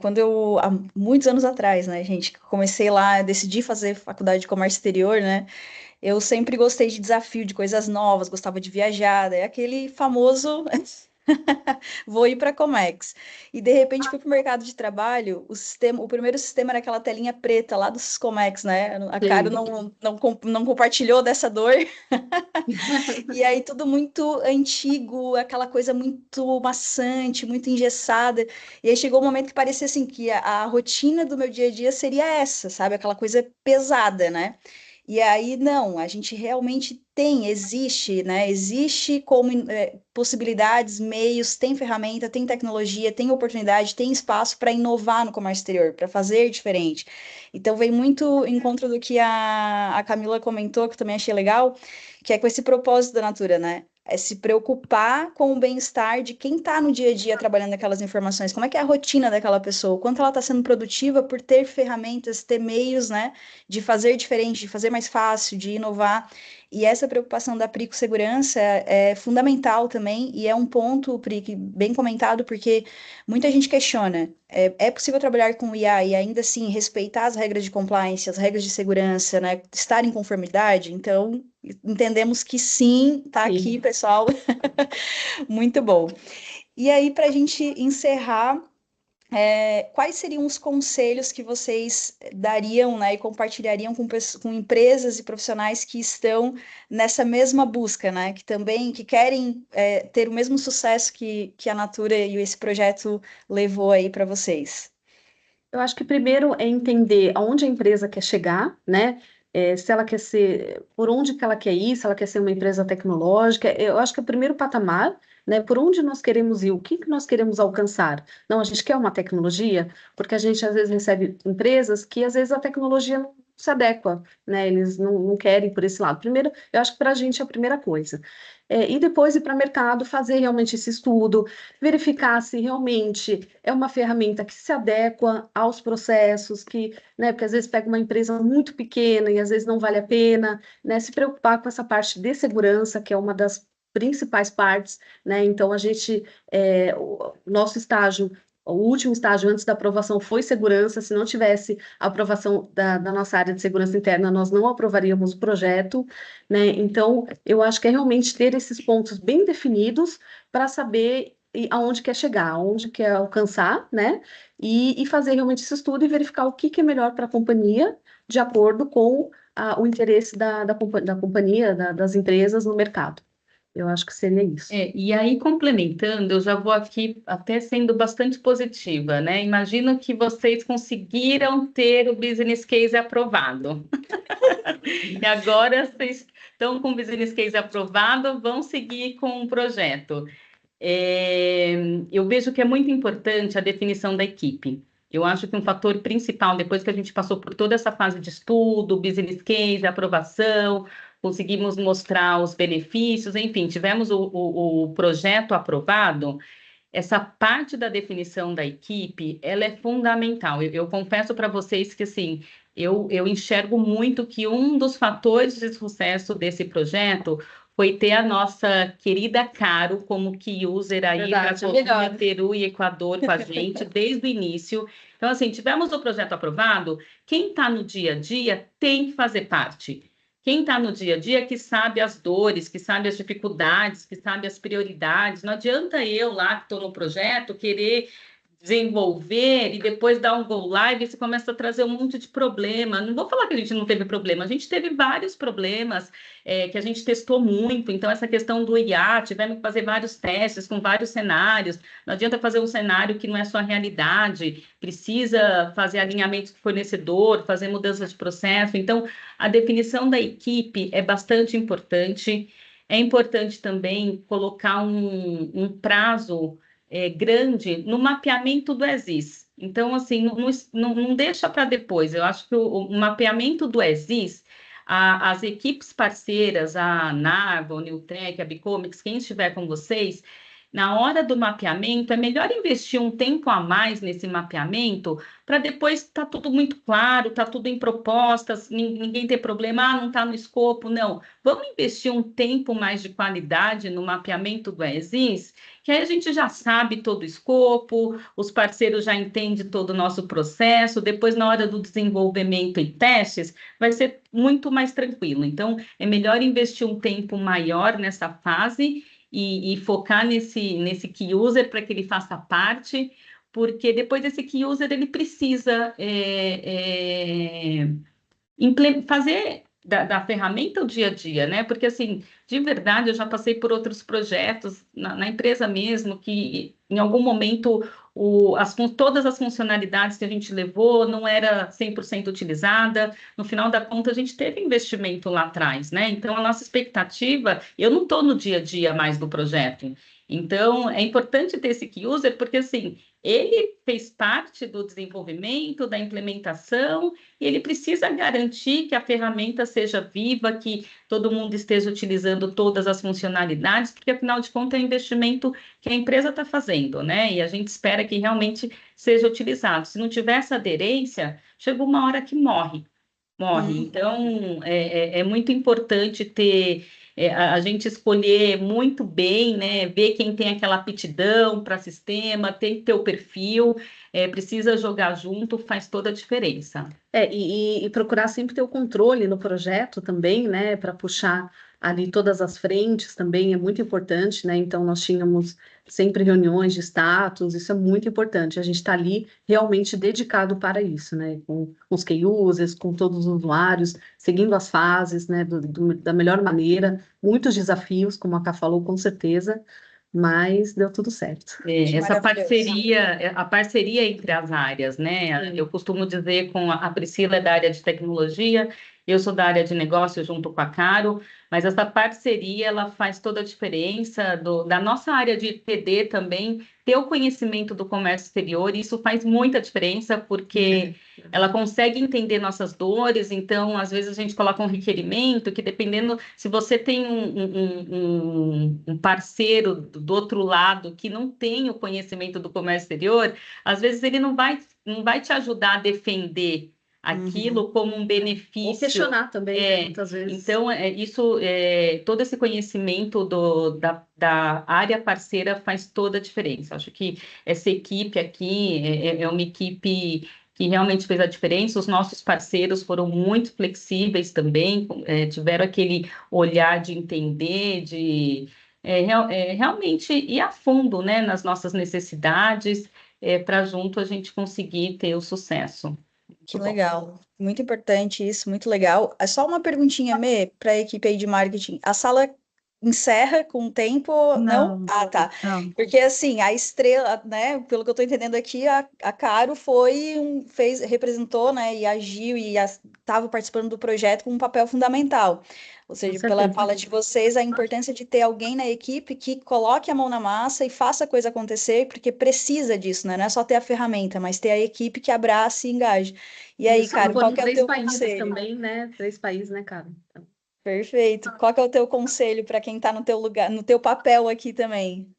há muitos anos atrás, né, gente, comecei lá, decidi fazer faculdade de comércio exterior, né, eu sempre gostei de desafio, de coisas novas, gostava de viajar, é aquele famoso vou ir para a Comex. E de repente fui para o mercado de trabalho, o primeiro sistema era aquela telinha preta lá dos Comex, né? A Caro não compartilhou dessa dor. E aí tudo muito antigo, aquela coisa muito maçante, muito engessada. E aí chegou um momento que parecia assim que a rotina do meu dia a dia seria essa, sabe? Aquela coisa pesada, né? E aí, não, a gente realmente existe, né? Existe como possibilidades, meios, tem ferramenta, tem tecnologia, tem oportunidade, tem espaço para inovar no comércio exterior, para fazer diferente. Então, vem muito em encontro do que a Camila comentou, que eu também achei legal, que é com esse propósito da Natura, né? É se preocupar com o bem-estar de quem está no dia a dia trabalhando aquelas informações, como é que é a rotina daquela pessoa, o quanto ela está sendo produtiva por ter ferramentas, ter meios, né, de fazer diferente, de fazer mais fácil, de inovar. E essa preocupação da Pri com segurança é fundamental também, e é um ponto, Pri, bem comentado, porque muita gente questiona, é possível trabalhar com IA e ainda assim respeitar as regras de compliance, as regras de segurança, né, estar em conformidade? Então, entendemos que sim, tá aqui, pessoal. Muito bom. E aí, para a gente encerrar, quais seriam os conselhos que vocês dariam, né, e compartilhariam com empresas e profissionais que estão nessa mesma busca, né, que querem ter o mesmo sucesso que a Natura e esse projeto levou aí para vocês? Eu acho que primeiro é entender aonde a empresa quer chegar, né? Se ela quer ser, por onde que ela quer ir, se ela quer ser uma empresa tecnológica. Eu acho que é o primeiro patamar, né? Por onde nós queremos ir, o que que nós queremos alcançar. Não, a gente quer uma tecnologia, porque a gente às vezes recebe empresas que às vezes a tecnologia não se adequa, né? Eles não querem por esse lado. Primeiro, eu acho que para a gente é a primeira coisa. E depois ir para o mercado, fazer realmente esse estudo, verificar se realmente é uma ferramenta que se adequa aos processos, né, porque às vezes pega uma empresa muito pequena e às vezes não vale a pena, né, se preocupar com essa parte de segurança, que é uma das principais partes, né, então o nosso estágio, o último estágio antes da aprovação foi segurança. Se não tivesse a aprovação da nossa área de segurança interna, nós não aprovaríamos o projeto, né? Então, eu acho que é realmente ter esses pontos bem definidos para saber e aonde quer chegar, aonde quer alcançar, né? E fazer realmente esse estudo e verificar o que é melhor para a companhia, de acordo com o interesse da companhia, das empresas no mercado. Eu acho que seria isso. E aí, complementando, eu já vou aqui até sendo bastante positiva, né? Imagino que vocês conseguiram ter o business case aprovado. E agora vocês estão com o business case aprovado, vão seguir com o projeto. Eu vejo que é muito importante a definição da equipe. Eu acho que um fator principal, depois que a gente passou por toda essa fase de estudo, business case, aprovação, conseguimos mostrar os benefícios, enfim, tivemos o projeto aprovado, essa parte da definição da equipe, ela é fundamental. Eu confesso para vocês que, assim, eu enxergo muito que um dos fatores de sucesso desse projeto foi ter a nossa querida Caro como key user aí para Colômbia, Peru e Equador com a gente desde o início. Então, assim, tivemos o projeto aprovado, quem está no dia a dia tem que fazer parte. Quem está no dia a dia que sabe as dores, que sabe as dificuldades, que sabe as prioridades. Não adianta eu lá que estou no projeto querer desenvolver e depois dar um go live e você começa a trazer um monte de problema. Não vou falar que a gente não teve problema, a gente teve vários problemas que a gente testou muito. Então, essa questão do IA, tivemos que fazer vários testes com vários cenários. Não adianta fazer um cenário que não é sua realidade, precisa fazer alinhamento com o fornecedor, fazer mudanças de processo. Então, a definição da equipe é bastante importante. É importante também colocar um prazo grande no mapeamento do ESIS. Então, assim, não deixa para depois. Eu acho que o mapeamento do ESIS, as equipes parceiras, a Narva, o Newtek, a Bicomics, quem estiver com vocês, na hora do mapeamento, é melhor investir um tempo a mais nesse mapeamento para depois estar tudo muito claro, está tudo em propostas, ninguém ter problema, não está no escopo, não. Vamos investir um tempo mais de qualidade no mapeamento do ESIS, que aí a gente já sabe todo o escopo, os parceiros já entendem todo o nosso processo, depois na hora do desenvolvimento e testes, vai ser muito mais tranquilo. Então, é melhor investir um tempo maior nessa fase e focar nesse key user para que ele faça parte, porque depois desse key user ele precisa fazer da ferramenta o dia a dia, né? Porque, assim, de verdade, eu já passei por outros projetos na empresa mesmo, que em algum momento todas as funcionalidades que a gente levou não era 100% utilizada. No final da conta, a gente teve investimento lá atrás, né? Então, a nossa expectativa, eu não estou no dia a dia mais do projeto. Então, é importante ter esse key user, porque, assim, ele fez parte do desenvolvimento, da implementação, e ele precisa garantir que a ferramenta seja viva, que todo mundo esteja utilizando todas as funcionalidades, porque, afinal de contas, é um investimento que a empresa está fazendo, né? E a gente espera que realmente seja utilizado. Se não tiver essa aderência, chega uma hora que morre. Então, é muito importante ter a gente escolher muito bem, né? Ver quem tem aquela aptidão para sistema, tem que ter o perfil, precisa jogar junto, faz toda a diferença. E procurar sempre ter o controle no projeto também, né? Para puxar ali todas as frentes também é muito importante, né? Então, nós tínhamos sempre reuniões de status, isso é muito importante. A gente está ali realmente dedicado para isso, né? Com os key users, com todos os usuários, seguindo as fases, né? Da melhor maneira. Muitos desafios, como a Ká falou, com certeza, mas deu tudo certo. Essa a parceria entre as áreas, né? Eu costumo dizer com a Priscila é da área de tecnologia, eu sou da área de negócio junto com a Caro, mas essa parceria ela faz toda a diferença da nossa área de TD também ter o conhecimento do comércio exterior, e isso faz muita diferença porque ela consegue entender nossas dores. Então, às vezes a gente coloca um requerimento que, dependendo, se você tem um parceiro do outro lado que não tem o conhecimento do comércio exterior, às vezes ele não vai te ajudar a defender aquilo como um benefício. Ou questionar também, muitas vezes. Então, todo esse conhecimento da área parceira faz toda a diferença. Acho que essa equipe aqui é uma equipe que realmente fez a diferença. Os nossos parceiros foram muito flexíveis também, tiveram aquele olhar de entender, realmente ir a fundo, né, nas nossas necessidades, para junto a gente conseguir ter o sucesso. Que Muito bom. legal, muito importante isso, muito legal. É só uma perguntinha, Mê, para a equipe aí de marketing. A sala encerra com o tempo? Não? Não, Ah, tá. não. Porque assim, a estrela, né, pelo que eu estou entendendo aqui, a Caro representou, né, e agiu e estava participando do projeto com um papel fundamental. Ou Com seja, pela certeza. fala de vocês, a importância de ter alguém na equipe que coloque a mão na massa e faça a coisa acontecer, porque precisa disso, né? Não é só ter a ferramenta, mas ter a equipe que abrace e engaje. E aí, Isso, cara, qual foram que é o 3 teu países conselho? também, né? 3 países, né, cara? Perfeito. Qual que é o teu conselho para quem está no teu lugar, no teu papel aqui também?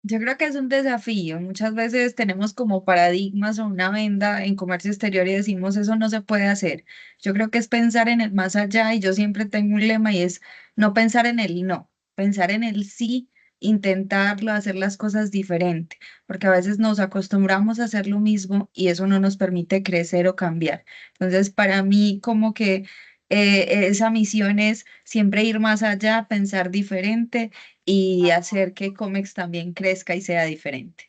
Yo creo que es un desafío. Muchas veces tenemos como paradigmas o una venda en comercio exterior y decimos eso no se puede hacer. Yo creo que es pensar en el más allá y yo siempre tengo un lema y es no pensar en el no, pensar en el sí, intentarlo, hacer las cosas diferente, porque a veces nos acostumbramos a hacer lo mismo y eso no nos permite crecer o cambiar. Entonces, para mí como que esa misión es siempre ir más allá, pensar diferente y hacer que Comex también crezca y sea diferente.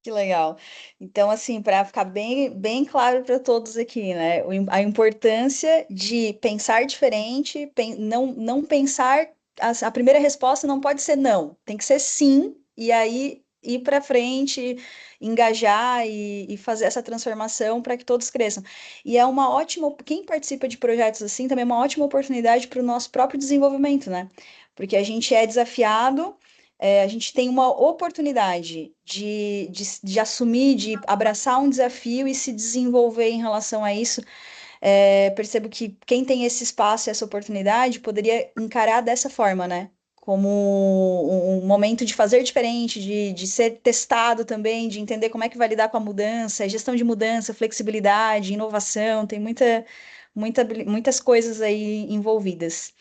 Que legal. Então, assim, para ficar bem claro para todos aqui, né? A importância de pensar diferente, não pensar. A primeira resposta não pode ser não, tem que ser sim, e aí ir para frente, engajar e fazer essa transformação para que todos cresçam. E é uma ótima. Quem participa de projetos assim também é uma ótima oportunidade para o nosso próprio desenvolvimento, né? Porque a gente é desafiado. A gente tem uma oportunidade de assumir, de abraçar um desafio e se desenvolver em relação a isso. Percebo que quem tem esse espaço e essa oportunidade poderia encarar dessa forma, né? Como um momento de fazer diferente, de ser testado também, de entender como é que vai lidar com a mudança, gestão de mudança, flexibilidade, inovação, tem muitas coisas aí envolvidas.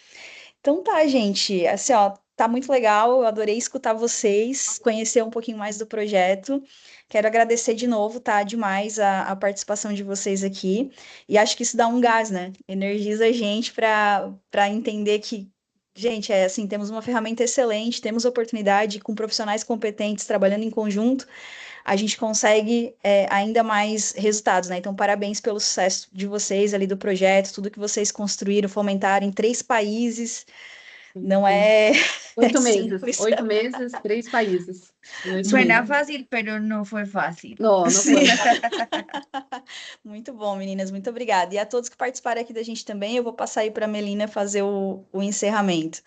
Então tá, gente. Assim, ó, tá muito legal. Eu adorei escutar vocês, conhecer um pouquinho mais do projeto. Quero agradecer de novo, tá? Demais a participação de vocês aqui. E acho que isso dá um gás, né? Energiza a gente para entender que, gente, é assim, temos uma ferramenta excelente, temos oportunidade com profissionais competentes trabalhando em conjunto, a gente consegue ainda mais resultados, né? Então, parabéns pelo sucesso de vocês ali do projeto, tudo que vocês construíram, fomentaram em 3 países. Não é 8 meses, simples. 8 meses, 3 países. Em 8 Suena meses. fácil, pero no fue fácil. Não foi. Muito bom, meninas, muito obrigada. E a todos que participaram aqui da gente também, eu vou passar aí para a Melina fazer o encerramento.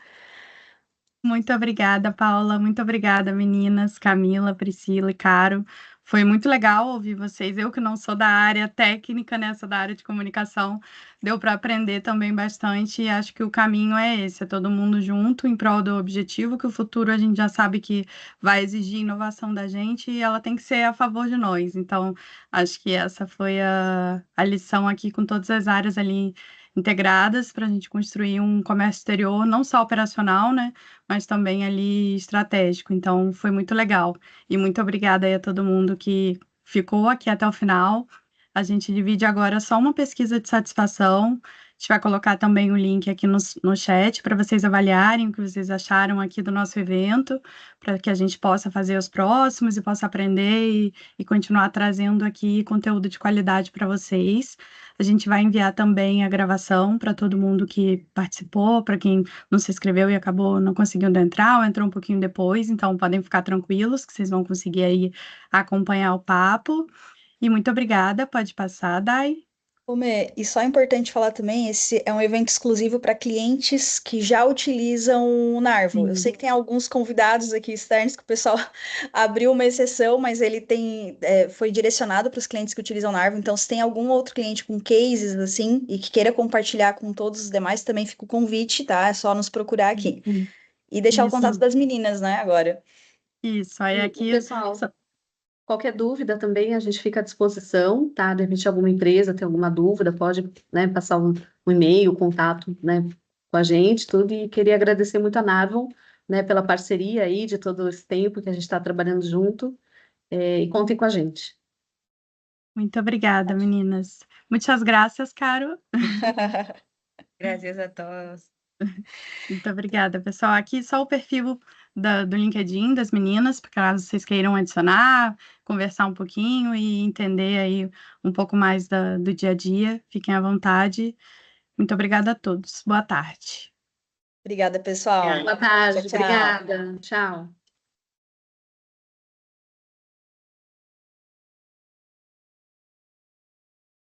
Muito obrigada, Paula. Muito obrigada, meninas, Camila, Priscila e Caro. Foi muito legal ouvir vocês. Eu que não sou da área técnica, né, sou da área de comunicação, deu para aprender também bastante. E acho que o caminho é esse, é todo mundo junto em prol do objetivo, que o futuro a gente já sabe que vai exigir inovação da gente e ela tem que ser a favor de nós. Então, acho que essa foi a lição aqui com todas as áreas ali integradas para a gente construir um comércio exterior não só operacional, né, mas também ali estratégico. Então, foi muito legal. E muito obrigada aí a todo mundo que ficou aqui até o final. A gente divide agora só uma pesquisa de satisfação. A gente vai colocar também o link aqui no chat para vocês avaliarem o que vocês acharam aqui do nosso evento, para que a gente possa fazer os próximos e possa aprender e continuar trazendo aqui conteúdo de qualidade para vocês. A gente vai enviar também a gravação para todo mundo que participou, para quem não se inscreveu e acabou não conseguindo entrar ou entrou um pouquinho depois, então podem ficar tranquilos que vocês vão conseguir aí acompanhar o papo. E muito obrigada, pode passar, Dai. Mê, e só é importante falar também, esse é um evento exclusivo para clientes que já utilizam o Narvo. Eu sei que tem alguns convidados aqui externos que o pessoal abriu uma exceção, mas ele foi direcionado para os clientes que utilizam o Narvo. Então, se tem algum outro cliente com cases assim e que queira compartilhar com todos os demais, também fica o convite, tá? É só nos procurar aqui. E deixar o Isso. contato das meninas, né, agora. Isso, aí aqui. Pessoal, qualquer dúvida também a gente fica à disposição, tá? De repente alguma empresa tem alguma dúvida, pode, né, passar um e-mail, contato, né, com a gente, tudo. E queria agradecer muito a Narvon, né, pela parceria aí de todo esse tempo que a gente está trabalhando junto. E contem com a gente. Muito obrigada, meninas. Muitas graças, Caro. Gracias a todos. Muito obrigada, pessoal. Aqui só o perfil do LinkedIn das meninas, para caso vocês queiram adicionar, conversar um pouquinho e entender aí um pouco mais do dia a dia. Fiquem à vontade. Muito obrigada a todos. Boa tarde. Obrigada, pessoal. Boa tarde, Tchau, tchau. obrigada. Tchau.